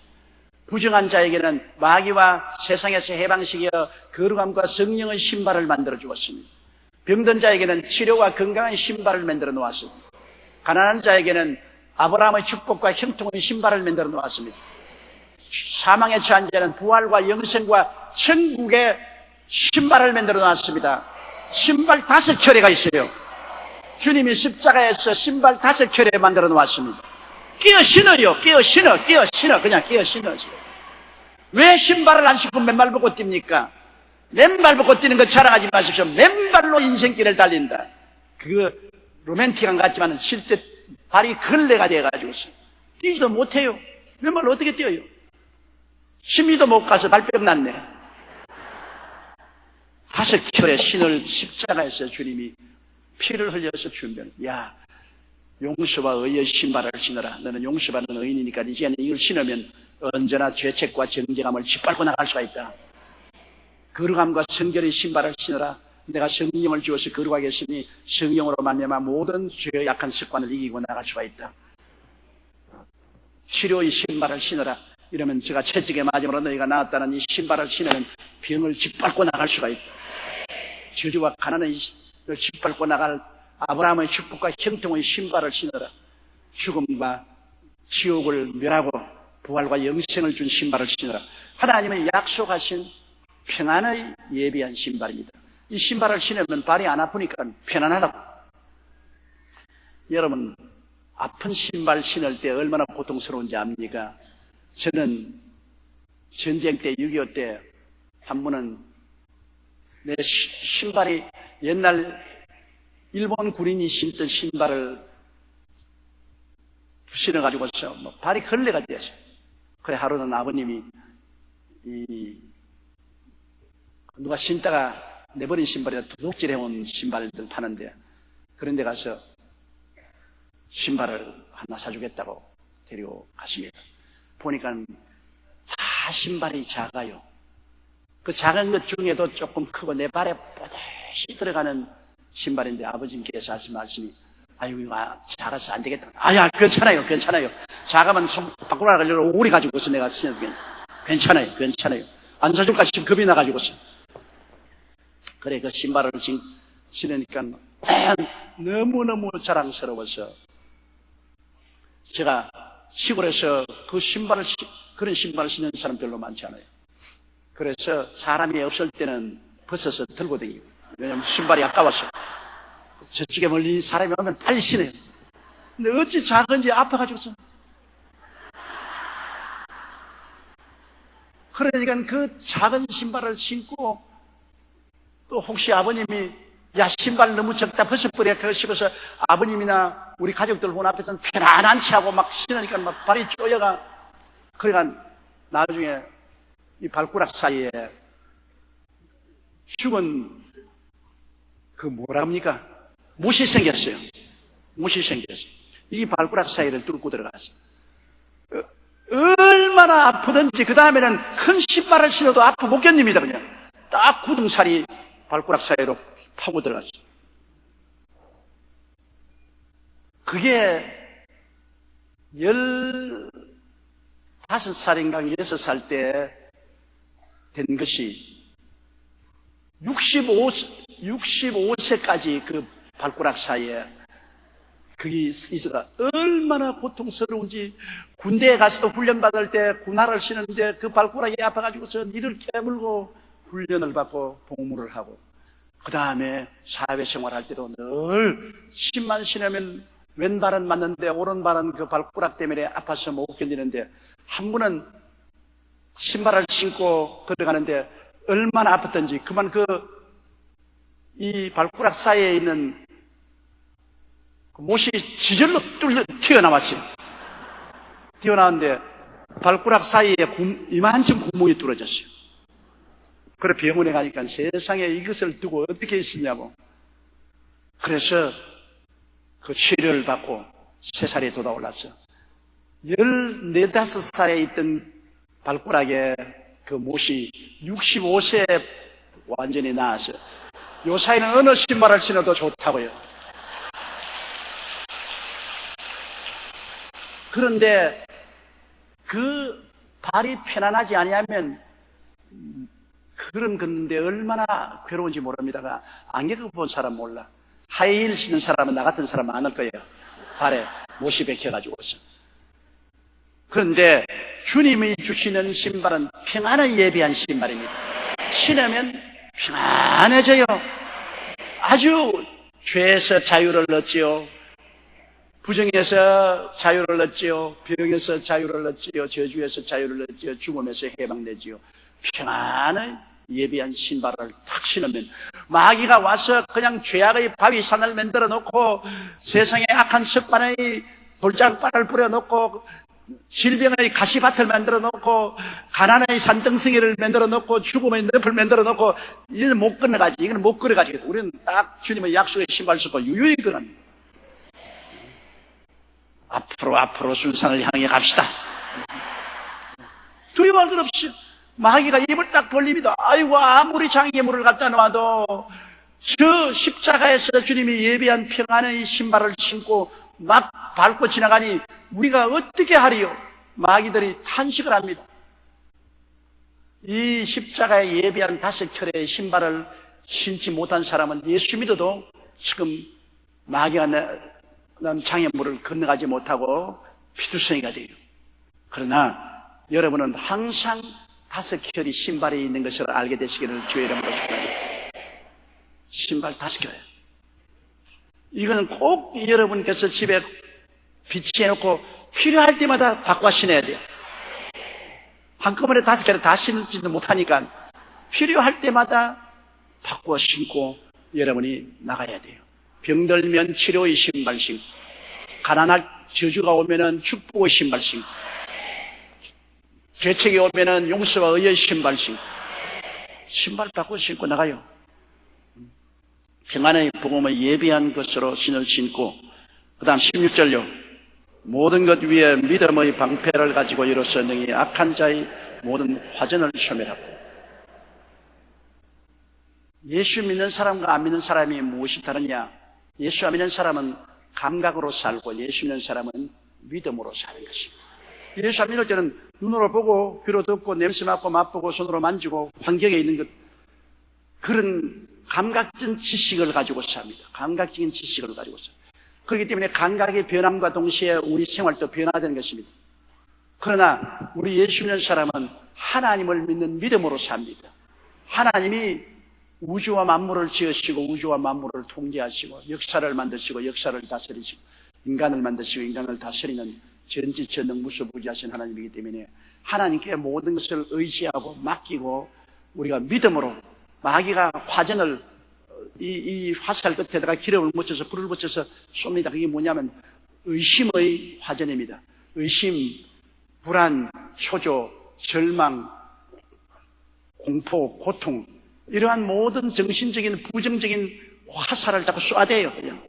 부정한 자에게는 마귀와 세상에서 해방시켜 거룩함과 성령의 신발을 만들어 주었습니다. 병든 자에게는 치료와 건강한 신발을 만들어 놓았습니다. 가난한 자에게는 아브라함의 축복과 형통의 신발을 만들어 놓았습니다. 사망에 처한 자는 부활과 영생과 천국의 신발을 만들어 놓았습니다. 신발 5켤레가 있어요. 주님이 십자가에서 신발 5켤레 만들어 놓았습니다. 끼어 신어요. 끼어 신어. 그냥 끼어 신어지. 왜 신발을 안 신고 맨발 벗고 뜁니까? 맨발 벗고 뛰는 거 자랑하지 마십시오. 맨발로 인생길을 달린다. 그거 로맨틱한 것 같지만 실제 발이 걸레가 돼가지고 뛰지도 못해요. 맨발로 어떻게 뛰어요? 10미도 못 가서 발병 났네. 5켤레 신을 십자가에서 주님이 피를 흘려서 준비하는. 야, 용서와 의의 신발을 신어라. 너는 용서받는 의인이니까 이제는 이걸 신으면 언제나 죄책과 정죄감을 짓밟고 나갈 수가 있다. 거룩함과 성결의 신발을 신어라. 내가 성령을 주어서 거룩하겠으니 성령으로 말미암아 모든 죄의 약한 습관을 이기고 나갈 수가 있다. 치료의 신발을 신어라. 이러면 제가 채찍에 맞으므로 너희가 나았다는 이 신발을 신으면 병을 짓밟고 나갈 수가 있다. 저주와 가난을 짓밟고 나갈 아브라함의 축복과 형통의 신발을 신어라. 죽음과 지옥을 멸하고 부활과 영생을 준 신발을 신어라. 하나님의 약속하신 평안의 예비한 신발입니다. 이 신발을 신으면 발이 안 아프니까 편안하다고. 여러분, 아픈 신발 신을 때 얼마나 고통스러운지 압니까? 저는 전쟁 때 6.25 때 한 번은 내 신발이 옛날 일본 군인이 신던 신발을 신어가지고서 발이 걸레가 되었어요. 그래 하루는 아버님이 누가 신다가 내버린 신발이라 도둑질해온 신발들 파는데 그런 데 가서 신발을 하나 사주겠다고 데리고 갔습니다. 보니까 다 신발이 작아요. 그 작은 것 중에도 조금 크고 내 발에 뽀듯이 들어가는 신발인데 아버님께서 하신 말씀이 아유 이거 작아서 안 되겠다. 아야 괜찮아요. 작으면 손 밖으로 나가려고 오래 가지고서 내가 신어도 괜찮아요. 안 사줄까 싶으면 겁이 나가지고서 그래 그 신발을 신으니까 너무너무 자랑스러워서 제가 시골에서 그런 신발을 신는 사람 별로 많지 않아요. 그래서 사람이 없을 때는 벗어서 들고 다니고 왜냐하면 신발이 아까워서 저쪽에 멀리 사람이 오면 빨리 신어요. 근데 어찌 작은지 아파가지고서 그러니까 그 작은 신발을 신고 또 혹시 아버님이 야 신발 너무 적다 벗어버려 그거 싶어서 아버님이나 우리 가족들 본 앞에서는 편안치 하고 막 신으니까 막 발이 쪼여가 그러니까 나중에 이 발가락 사이에 죽은 그 뭐랍니까? 못이 생겼어요. 이 발가락 사이를 뚫고 들어갔어요. 얼마나 아프든지 그 다음에는 큰 신발을 신어도 아파 못 견딥니다. 그냥 딱 구등살이 발가락 사이로 파고 들어갔어요. 그게 15살인가 6살 때 된 것이 65세까지 그 발가락 사이에 그게 있어가 얼마나 고통스러운지 군대에 가서도 훈련받을 때 군화를 신는데 그 발가락이 아파가지고서 이를 깨물고 훈련을 받고 복무를 하고 그 다음에 사회생활 할 때도 늘 신만 신으면 왼발은 맞는데 오른발은 그 발가락 때문에 아파서 못 견디는데 한 번은 신발을 신고 들어가는데 얼마나 아팠던지 그만 이 발가락 사이에 있는 못이 지절로 튀어나왔어요. 튀어나왔는데 발가락 사이에 이만큼 구멍이 뚫어졌어요. 그래 병원에 가니까 세상에 이것을 두고 어떻게 있었냐고. 그래서 그 치료를 받고 3살이 돋아올랐어. 14, 5살에 있던 발가락에 그 못이 65세에 완전히 나았어요. 요 사이는 어느 신발을 신어도 좋다고요. 그런데 그 발이 편안하지 아니하면 걸음 걷는데 얼마나 괴로운지 모릅니다가 안경 본 사람 몰라. 하이힐 신는 사람은 나 같은 사람 많을 거예요. 발에 못이 박혀가지고서. 그런데 주님이 주시는 신발은 평안을 예비한 신발입니다. 신으면 평안해져요. 아주 죄에서 자유를 얻지요. 부정에서 자유를 얻지요. 병에서 자유를 얻지요. 저주에서 자유를 얻지요. 죽음에서 해방되지요. 평안을 예비한 신발을 탁 신으면 마귀가 와서 그냥 죄악의 바위산을 만들어 놓고 세상에 악한 습관의 돌장발을 뿌려놓고 질병의 가시밭을 만들어 놓고 가난의 산등성이를 만들어 놓고 죽음의 늪을 만들어 놓고 이는 못 건너가지. 이건 못 걸어가지. 우리는 딱 주님의 약속의 신발 신고 유유히 걸어갑니다. 앞으로 순산을 향해 갑시다. 두려워할 것 없이 마귀가 입을 딱 벌립니다. 아이고 아무리 장애물을 갖다 놔도 저 십자가에서 주님이 예비한 평안의 신발을 신고 막 밟고 지나가니 우리가 어떻게 하리요? 마귀들이 탄식을 합니다. 이 십자가에 예비한 5켤레의 신발을 신지 못한 사람은 예수 믿어도 지금 마귀가 난 장애물을 건너가지 못하고 피투성이가 돼요. 그러나 여러분은 항상 5켤이 신발이 있는 것을 알게 되시기를 주의 이름으로 축원합니다. 신발 5켤. 이거는 꼭 여러분께서 집에 비치해놓고 필요할 때마다 바꿔 신어야 돼요. 한꺼번에 5켤을 다 신지도 못하니까 필요할 때마다 바꿔 신고 여러분이 나가야 돼요. 병들면 치료의 신발 신고, 가난할 저주가 오면은 축복의 신발 신고, 죄책이 오면은 용서와 의의 신발 신고, 신발 바꿔 신고 나가요. 평안의 복음을 예비한 것으로 신을 신고, 그 다음 16절요. 모든 것 위에 믿음의 방패를 가지고 이로써 능히 악한 자의 모든 화전을 소멸하고. 예수 믿는 사람과 안 믿는 사람이 무엇이 다르냐? 예수 안 믿는 사람은 감각으로 살고 예수 믿는 사람은 믿음으로 사는 것입니다. 예수 안 믿을 때는 눈으로 보고 귀로 듣고 냄새 맡고 맛보고 손으로 만지고 환경에 있는 것, 그런 감각적인 지식을 가지고 삽니다. 감각적인 지식을 가지고 삽니다. 그렇기 때문에 감각의 변함과 동시에 우리 생활도 변화되는 것입니다. 그러나 우리 예수 믿는 사람은 하나님을 믿는 믿음으로 삽니다. 하나님이 우주와 만물을 지으시고 우주와 만물을 통제하시고 역사를 만드시고 역사를 다스리시고 인간을 만드시고 인간을 다스리는 전지전능무소부지하신 하나님이기 때문에 하나님께 모든 것을 의지하고 맡기고 우리가 믿음으로, 마귀가 화전을 이 화살 끝에다가 기름을 묻혀서 불을 붙여서 쏩니다. 그게 뭐냐면 의심의 화전입니다. 의심, 불안, 초조, 절망, 공포, 고통, 이러한 모든 정신적인 부정적인 화살을 자꾸 쏴대요. 그냥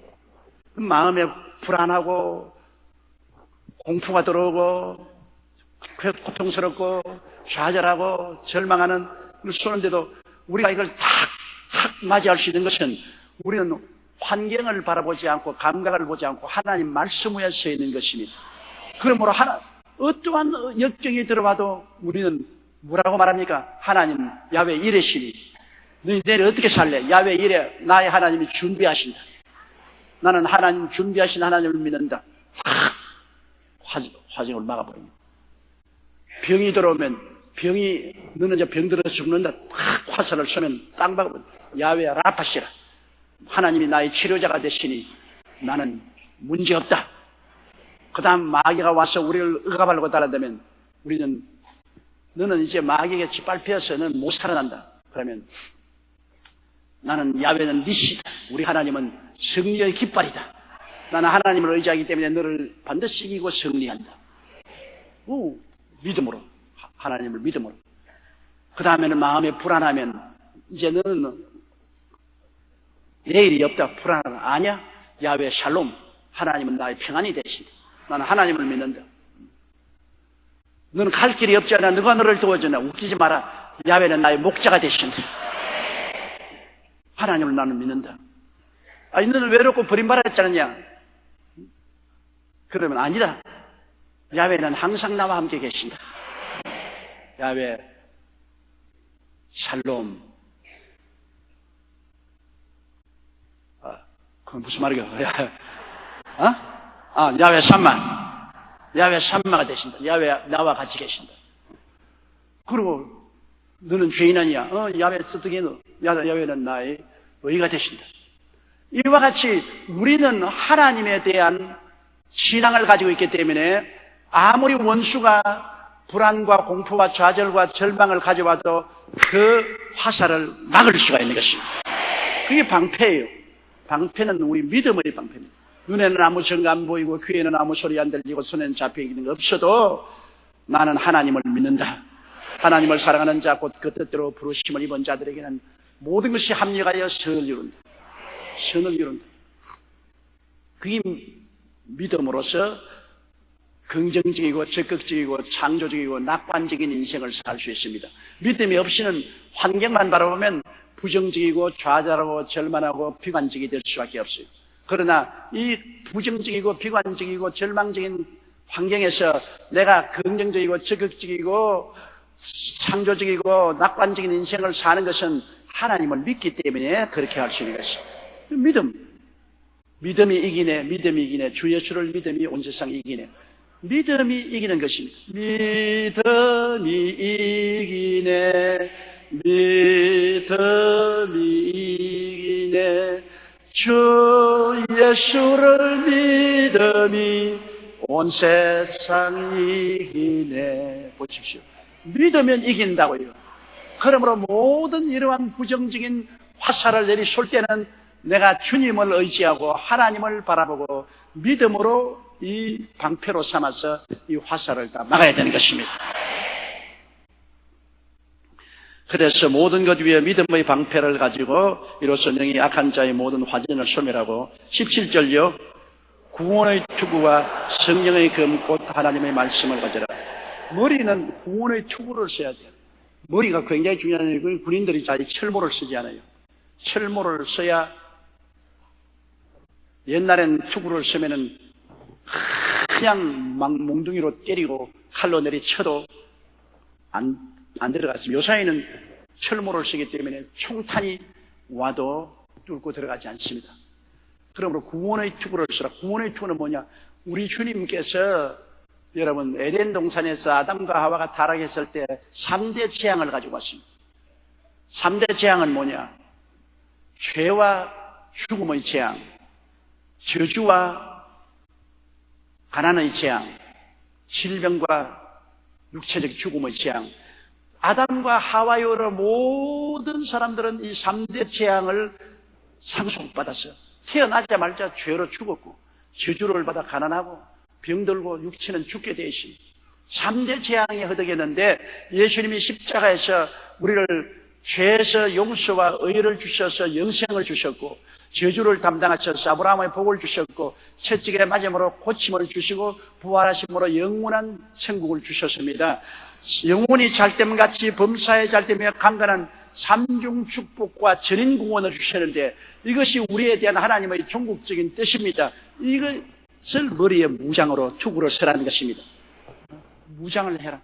마음에 불안하고 공포가 들어오고 고통스럽고 좌절하고 절망하는 걸 쏘는데도 우리가 이걸 탁 맞이할 수 있는 것은 우리는 환경을 바라보지 않고 감각을 보지 않고 하나님 말씀 위에 서 있는 것입니다. 그러므로 어떠한 역경이 들어와도 우리는 뭐라고 말합니까? 하나님 야훼 이레시니 너희 내일 어떻게 살래? 야훼 이레, 나의 하나님이 준비하신다. 나는 하나님 준비하신 하나님을 믿는다. 화정을 막아버립니다. 병이 들어오면 너는 이제 병들어서 죽는다. 화살을 쏘면 땅 박아버립니다. 야훼 라파시라, 하나님이 나의 치료자가 되시니 나는 문제없다. 그 다음 마귀가 와서 우리를 억압하려고 달아대면 우리는 너는 이제 마귀에게 짓밟혀서 너는 못 살아난다. 그러면 나는 야훼는 니시다. 우리 하나님은 승리의 깃발이다. 나는 하나님을 의지하기 때문에 너를 반드시 이기고 승리한다. 믿음으로, 하나님을 믿음으로. 그 다음에는 마음에 불안하면 이제는 내일이 없다, 불안하다. 아니야, 야훼 샬롬, 하나님은 나의 평안이 되신다. 나는 하나님을 믿는다. 너는 갈 길이 없잖아. 누가 너를 도와주나. 웃기지 마라. 야훼는 나의 목자가 되신다. 하나님을 나는 믿는다. 아니, 너는 외롭고 버림받았잖냐. 그러면 아니다. 야훼는 항상 나와 함께 계신다. 야훼 샬롬. 그건 무슨 말이야? 야훼 샴마. 야훼 샴마가 되신다. 야훼 나와 같이 계신다. 그리고 너는 죄인 아니야. 야훼 어떻게 너? 야훼는 나의 의가 되신다. 이와 같이 우리는 하나님에 대한 신앙을 가지고 있기 때문에 아무리 원수가 불안과 공포와 좌절과 절망을 가져와도 그 화살을 막을 수가 있는 것입니다. 그게 방패예요. 방패는 우리 믿음의 방패입니다. 눈에는 아무 증거 안 보이고 귀에는 아무 소리 안 들리고 손에는 잡혀있는 거 없어도 나는 하나님을 믿는다. 하나님을 사랑하는 자 곧 그 뜻대로 부르심을 입은 자들에게는 모든 것이 합력하여 선을 이룬다. 선을 이룬다. 그게 믿음으로써 긍정적이고 적극적이고 창조적이고 낙관적인 인생을 살 수 있습니다. 믿음이 없이는 환경만 바라보면 부정적이고 좌절하고 절망하고 비관적이 될 수밖에 없어요. 그러나 이 부정적이고 비관적이고 절망적인 환경에서 내가 긍정적이고 적극적이고 창조적이고 낙관적인 인생을 사는 것은 하나님을 믿기 때문에 그렇게 할 수 있는 것이죠. 믿음이 이기네. 주 예수를 믿음이 온 세상 이기네. 믿음이 이기는 것입니다. 믿음이 이기네. 주 예수를 믿음이 온 세상 이기네. 보십시오. 믿으면 이긴다고요. 그러므로 모든 이러한 부정적인 화살을 내리쏠 때는 내가 주님을 의지하고 하나님을 바라보고 믿음으로 이 방패로 삼아서 이 화살을 다 막아야 되는 것입니다. 그래서 모든 것 위에 믿음의 방패를 가지고 이로써 능히 악한 자의 모든 화전을 소멸하고 17절요. 구원의 투구와 성령의 금 곧 하나님의 말씀을 가져라. 머리는 구원의 투구를 써야 돼요. 머리가 굉장히 중요한 건 군인들이 잘 철모를 쓰지 않아요. 철모를 써야 옛날엔 투구를 쓰면은 그냥 막 몽둥이로 때리고 칼로 내리쳐도 안 들어갔습니다. 요사이는 철모를 쓰기 때문에 총탄이 와도 뚫고 들어가지 않습니다. 그러므로 구원의 투구를 쓰라. 구원의 투구는 뭐냐? 우리 주님께서 여러분 에덴 동산에서 아담과 하와가 타락했을 때 3대 재앙을 가지고 왔습니다. 3대 재앙은 뭐냐? 죄와 죽음의 재앙, 저주와 가난의 재앙, 질병과 육체적 죽음의 재앙. 아담과 하와의 모든 사람들은 이 3대 재앙을 상속받았어. 태어나자마자 죄로 죽었고 저주를 받아 가난하고 병들고 육체는 죽게 돼 있습니다. 3대 재앙에 허덕였는데 예수님이 십자가에서 우리를 죄에서 용서와 의를 주셔서 영생을 주셨고 저주를 담당하셔서 아브라함의 복을 주셨고 채찍에 맞음으로 고침을 주시고 부활하심으로 영원한 천국을 주셨습니다. 영혼이 잘됨같이 범사에 잘되며 강건한 삼중 축복과 전인 구원을 주셨는데 이것이 우리에 대한 하나님의 종국적인 뜻입니다. 이것을 머리에 무장으로 투구를 서라는 것입니다. 무장을 해라.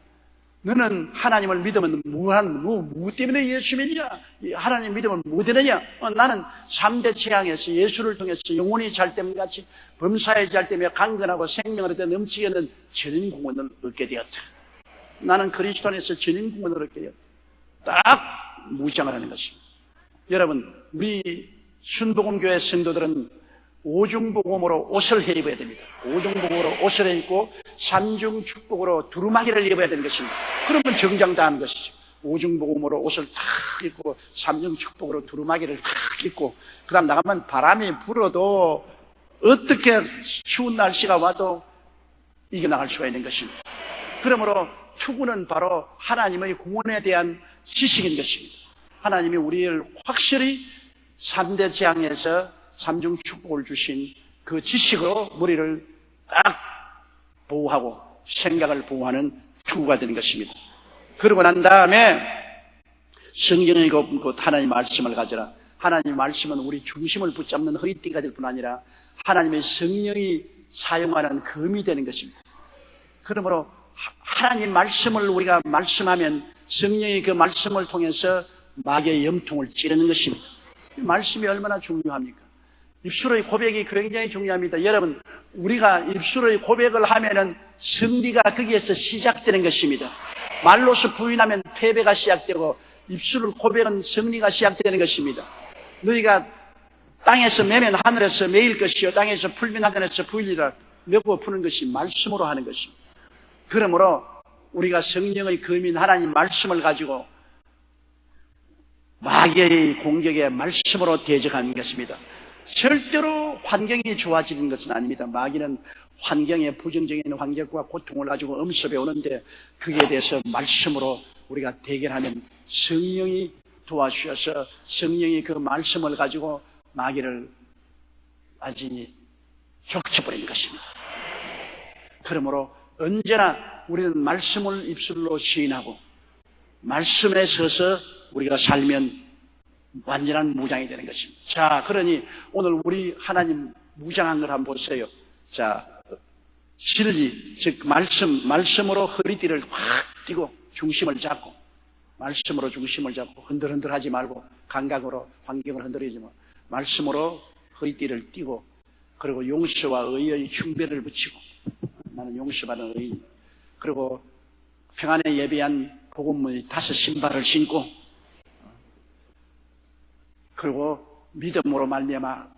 너는 하나님을 믿으면 뭐 때문에 예수 믿냐? 하나님 믿으면 뭐 되느냐? 나는 3대 재앙에서 예수를 통해서 영혼이 잘됨같이 범사에 잘되며 강건하고 생명을 얻어 넘치게 하는 전인 구원을 얻게 되었다. 나는 그리스도 안에서 전인 구원을 얻게 되었다. 딱 무장을 하는 것입니다. 여러분, 우리 순복음교회 성도들은 오중복음으로 옷을 해 입어야 됩니다. 오중복음으로 옷을 해 입고 삼중축복으로 두루마기를 입어야 되는 것입니다. 그러면 정장다한 것이죠. 오중복음으로 옷을 탁 입고 삼중축복으로 두루마기를 탁 입고 그 다음 나가면 바람이 불어도 어떻게 추운 날씨가 와도 이겨나갈 수가 있는 것입니다. 그러므로 투구는 바로 하나님의 구원에 대한 지식인 것입니다. 하나님이 우리를 확실히 3대 재앙에서 3중 축복을 주신 그 지식으로 우리를 딱 보호하고 생각을 보호하는 투구가 되는 것입니다. 그러고 난 다음에 성경의 곧 하나님의 말씀을 가져라. 하나님의 말씀은 우리 중심을 붙잡는 허리띠가 될 뿐 아니라 하나님의 성령이 사용하는 검이 되는 것입니다. 그러므로 하나님 말씀을 우리가 말씀하면 성령의 그 말씀을 통해서 마귀의 염통을 찌르는 것입니다. 이 말씀이 얼마나 중요합니까? 입술의 고백이 굉장히 중요합니다. 여러분, 우리가 입술의 고백을 하면은 승리가 거기에서 시작되는 것입니다. 말로서 부인하면 패배가 시작되고 입술을 고백은 승리가 시작되는 것입니다. 너희가 땅에서 매면 하늘에서 매일 것이요 땅에서 풀면 하늘에서 부일이라 메고 푸는 것이 말씀으로 하는 것입니다. 그러므로 우리가 성령의 검인 하나님 말씀을 가지고 마귀의 공격에 말씀으로 대적하는 것입니다. 절대로 환경이 좋아지는 것은 아닙니다. 마귀는 환경에 부정적인 환경과 고통을 가지고 엄습해 오는데 그에 대해서 말씀으로 우리가 대결하면 성령이 도와주셔서 성령이 그 말씀을 가지고 마귀를 완전히 족쳐버리는 것입니다. 그러므로 언제나 우리는 말씀을 입술로 시인하고 말씀에 서서 우리가 살면 완전한 무장이 되는 것입니다. 자, 그러니 오늘 우리 하나님 무장한 걸 한번 보세요. 자, 진리, 즉 말씀으로 허리띠를 확 띄고 중심을 잡고 말씀으로 중심을 잡고 흔들흔들하지 말고 감각으로 환경을 흔들리지 말고 말씀으로 허리띠를 띄고 그리고 용서와 의의 흉배를 붙이고 나는 용서받은 의인 그리고 평안에 예비한 복음의 5 신발을 신고 그리고 믿음으로 말미암아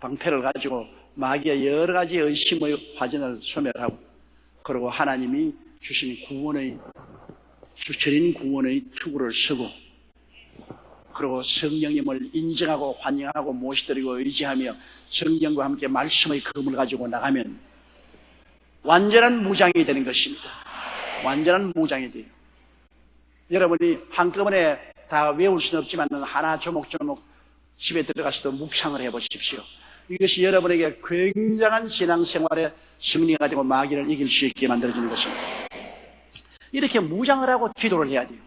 방패를 가지고 마귀의 여러 가지 의심의 화전을 소멸하고 그리고 하나님이 주신 주철인 구원의 투구를 서고 그리고 성령님을 인정하고 환영하고 모시드리고 의지하며 성령과 함께 말씀의 검을 가지고 나가면 완전한 무장이 되는 것입니다. 완전한 무장이 돼요. 여러분이 한꺼번에 다 외울 수는 없지만 하나 조목조목 집에 들어가서도 묵상을 해보십시오. 이것이 여러분에게 굉장한 신앙생활의 승리가 되고 마귀를 이길 수 있게 만들어주는 것입니다. 이렇게 무장을 하고 기도를 해야 돼요.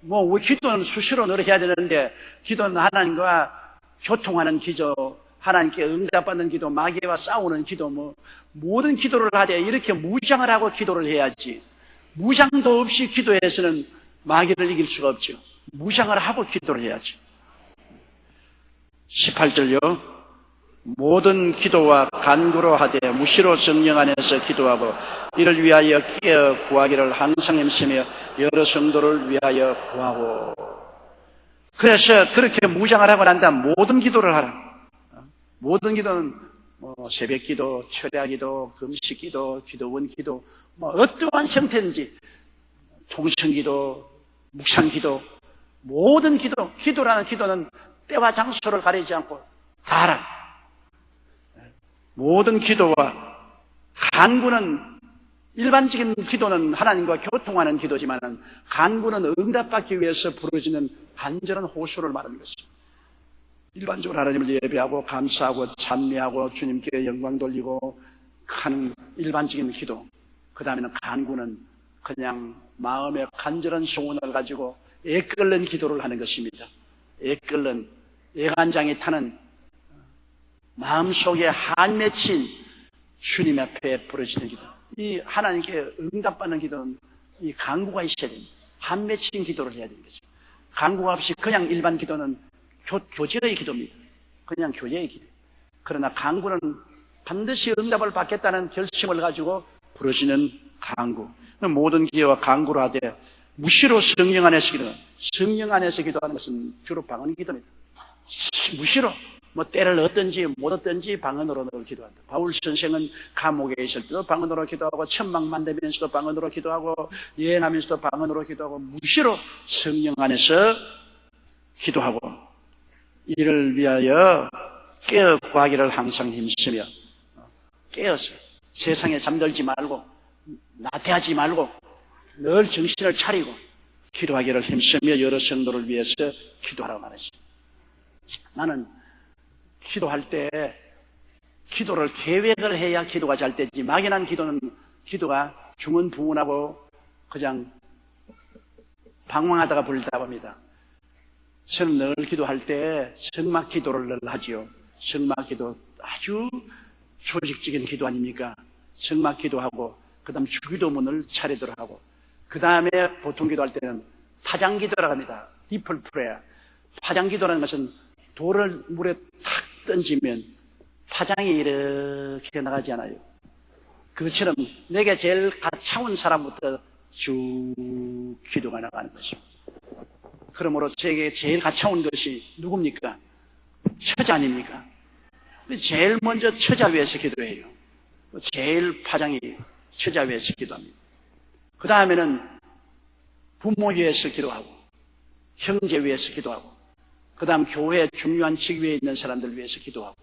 우리 기도는 수시로 노력해야 되는데 기도는 하나님과 교통하는 기도, 하나님께 응답받는 기도, 마귀와 싸우는 기도, 모든 기도를 하되 이렇게 무장을 하고 기도를 해야지. 무장도 없이 기도해서는 마귀를 이길 수가 없죠. 무장을 하고 기도를 해야지. 18절요. 모든 기도와 간구로 하되 무시로 성령 안에서 기도하고 이를 위하여 깨어 구하기를 항상 힘쓰며 여러 성도를 위하여 구하고. 그래서 그렇게 무장을 하고 난 다음 모든 기도를 하라. 모든 기도는 새벽 기도, 철야 기도, 금식 기도, 기도원 기도, 어떠한 형태든지 통성 기도, 묵상 기도, 모든 기도, 기도라는 기도는 때와 장소를 가리지 않고 다 하라. 모든 기도와 간구는 일반적인 기도는 하나님과 교통하는 기도지만 간구는 응답받기 위해서 부르짖는 간절한 호소를 말하는 것입니다. 일반적으로 하나님을 예배하고 감사하고 찬미하고 주님께 영광 돌리고 하는 일반적인 기도. 그 다음에는 간구는 그냥 마음의 간절한 소원을 가지고 애끓는 기도를 하는 것입니다. 애끓는 애간장이 타는 마음속에 한 맺힌 주님 앞에 부르짖는 기도. 이 하나님께 응답받는 기도는 이 간구가 있어야 됩니다. 한 맺힌 기도를 해야 되는 거죠. 간구가 없이 그냥 일반 기도는 교제의 기도입니다. 그냥 교제의 기도. 그러나 간구는 반드시 응답을 받겠다는 결심을 가지고 부르짖는 간구. 모든 기도와 간구로 하되 무시로 성령 안에서 기도하는, 성령 안에서 기도하는 것은 주로 방언 기도입니다. 무시로 때를 얻든지 못 얻든지 방언으로 기도한다. 바울 선생은 감옥에 있을 때도 방언으로 기도하고 천막 만들면서도 방언으로 기도하고 여행하면서도 방언으로 기도하고 무시로 성령 안에서 기도하고 이를 위하여 깨어 구하기를 항상 힘쓰며 깨어서 세상에 잠들지 말고 나태하지 말고 늘 정신을 차리고 기도하기를 힘쓰며 여러 성도를 위해서 기도하라고 말했습니다. 나는 기도할 때 기도를 계획을 해야 기도가 잘 되지, 막연한 기도는 기도가 중언부언하고 그냥 방황하다가 불답합니다. 저는 늘 기도할 때 성막 기도를 늘 하지요. 성막 기도 아주 조직적인 기도 아닙니까? 성막 기도하고 그 다음 주기도문을 차례대로 하고 그 다음에 보통 기도할 때는 파장 기도라고 합니다. 디플 프레야. 파장 기도라는 것은 돌을 물에 탁 던지면 파장이 이렇게 나가지 않아요. 그것처럼 내게 제일 가까운 사람부터 쭉 기도가 나가는 것입니다. 그러므로 제게 제일 가까운 것이 누굽니까? 처자 아닙니까? 제일 먼저 처자 위해서 기도해요. 제일 파장이 처자 위해서 기도합니다. 그 다음에는 부모 위해서 기도하고 형제 위해서 기도하고 그 다음 교회 중요한 직위에 있는 사람들 위해서 기도하고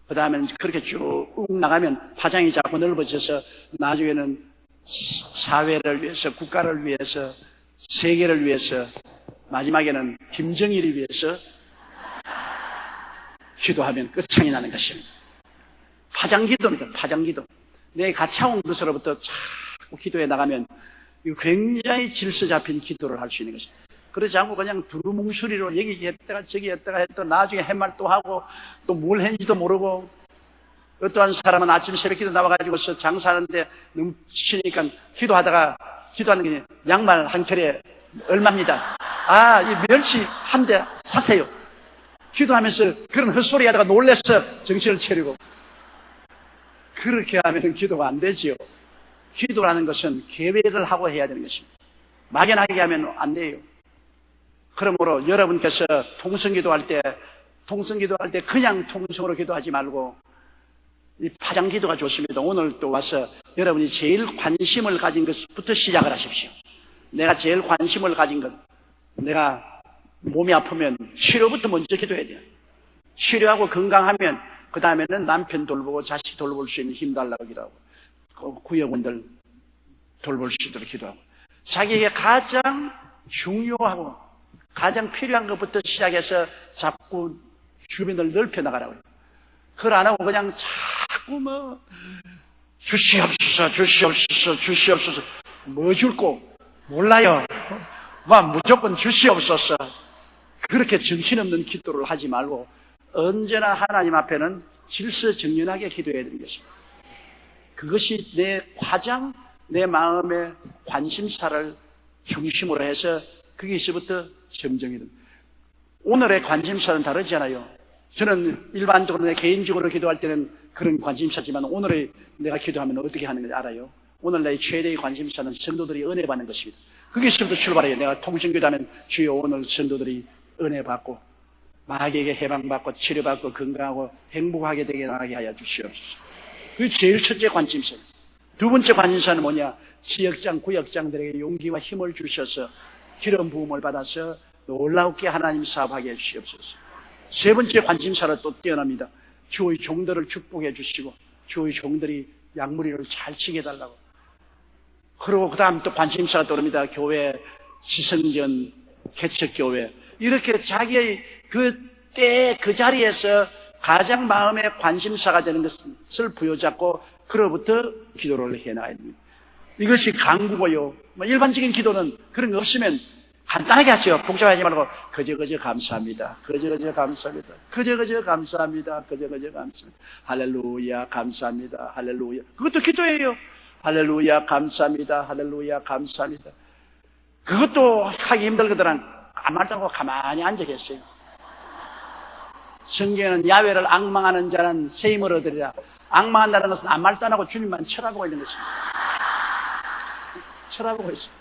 그 다음에는 그렇게 쭉 나가면 파장이 자꾸 넓어져서 나중에는 사회를 위해서, 국가를 위해서, 세계를 위해서, 마지막에는 김정일을 위해서 기도하면 끝장이 나는 것입니다. 파장기도입니다. 파장기도. 내 가차온 것으로부터 자꾸 기도해 나가면 굉장히 질서 잡힌 기도를 할 수 있는 것입니다. 그렇지 않고 그냥 두루뭉술이로 여기 했다가 저기 했다가 했다가 나중에 할 말 또 하고 또 뭘 했는지도 모르고 어떠한 사람은 아침 새벽기도 나와가지고서 장사하는데 넘치니까 기도하는 게 양말 한 켤에 얼마입니다. 아, 이 멸치 한 대 사세요. 기도하면서 그런 헛소리 하다가 놀래서 정신을 차리고 그렇게 하면 기도가 안 되지요. 기도라는 것은 계획을 하고 해야 되는 것입니다. 막연하게 하면 안 돼요. 그러므로 여러분께서 통성기도할 때 그냥 통성으로 기도하지 말고 이 파장기도가 좋습니다. 오늘 또 와서 여러분이 제일 관심을 가진 것부터 시작을 하십시오. 내가 제일 관심을 가진 것, 내가 몸이 아프면 치료부터 먼저 기도해야 돼요. 치료하고 건강하면 그 다음에는 남편 돌보고 자식 돌볼 수 있는 힘 달라고 기도하고 구역원들 돌볼 수 있도록 기도하고 자기에게 가장 중요하고 가장 필요한 것부터 시작해서 자꾸 주변을 넓혀나가라고 해요. 그걸 안 하고 그냥 자꾸 주시옵소서 뭐 줄고 몰라요. 무조건 주시옵소서. 그렇게 정신없는 기도를 하지 말고 언제나 하나님 앞에는 질서정연하게 기도해야 되는 것입니다. 그것이 내 마음의 관심사를 중심으로 해서 거기서부터 점정이 됩니다. 오늘의 관심사는 다르잖아요. 저는 일반적으로 내 개인적으로 기도할 때는 그런 관심사지만 오늘의 내가 기도하면 어떻게 하는 건지 알아요? 오늘 내 최대의 관심사는 성도들이 은혜 받는 것입니다. 거기서부터 출발해요. 내가 통성기도하면 주여 오늘 성도들이 은혜 받고 마귀에게 해방받고 치료받고 건강하고 행복하게 되게 나가게 하여 주시옵소서. 그게 제일 첫째 관심사예요. 두 번째 관심사는 뭐냐? 지역장, 구역장들에게 용기와 힘을 주셔서 기름 부음을 받아서 놀랍게 하나님 사업하게 해주시옵소서. 세 번째 관심사로 또 뛰어납니다. 주의 종들을 축복해 주시고 주의 종들이 양무리를 잘 치게 해달라고. 그리고 그 다음 또 관심사가 떠오릅니다. 교회, 지성전, 개척교회. 이렇게 자기의 그때 그 자리에서 가장 마음의 관심사가 되는 것을 부여잡고 그로부터 기도를 해나가야 됩니다. 이것이 강구고요. 일반적인 기도는 그런 거 없으면 간단하게 하죠. 복잡하지 말고 그저 감사합니다. 그저 감사합니다. 그저 감사합니다. 그저 감사합니다. 할렐루야 감사합니다. 할렐루야. 그것도 기도예요. 할렐루야 감사합니다. 할렐루야 감사합니다. 그것도 하기 힘들거든. 아무 말도 안 하고 가만히 앉아 계세요. 성경에는 야훼를 앙망하는 자는 세임을 얻으리라. 앙망한다는 것은 아무 말도 안 하고 주님만 쳐다보고 있는 것입니다. 쳐다보고 있어요.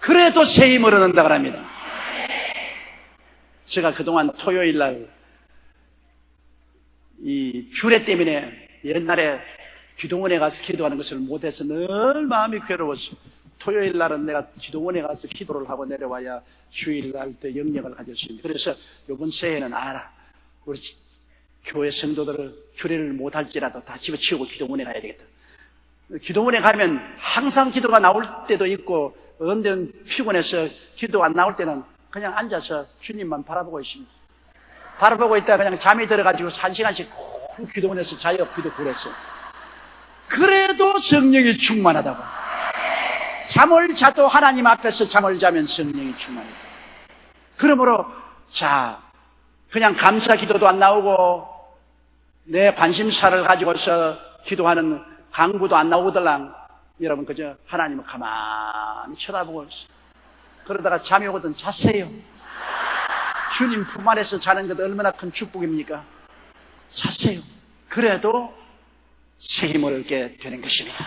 그래도 세임을 얻는다고 합니다. 제가 그동안 토요일 날 이 주례 때문에 옛날에 기도원에 가서 기도하는 것을 못해서 늘 마음이 괴로웠어요. 토요일 날은 내가 기도원에 가서 기도를 하고 내려와야 주일날 때 영역을 가질 수 있습니다. 그래서 이번 새해는 우리 교회 성도들을 주례를 못할지라도 다 집어치우고 기도원에 가야 되겠다. 기도원에 가면 항상 기도가 나올 때도 있고 어떤 데는 피곤해서 기도 안 나올 때는 그냥 앉아서 주님만 바라보고 있습니다. 바라보고 있다가 그냥 잠이 들어가지고 1시간씩 기도원에서 자요. 기도 그랬어요. 그래도 성령이 충만하다고. 잠을 자도 하나님 앞에서 잠을 자면 성령이 충만하다. 그러므로 그냥 감사 기도도 안 나오고 내 관심사를 가지고서 기도하는 강구도 안 나오더랑 여러분 그저 하나님을 가만히 쳐다보고 있어요. 그러다가 잠이 오거든 자세요. 주님 품 안에서 자는 것 얼마나 큰 축복입니까? 자세요. 그래도 새 힘을 얻게 되는 것입니다.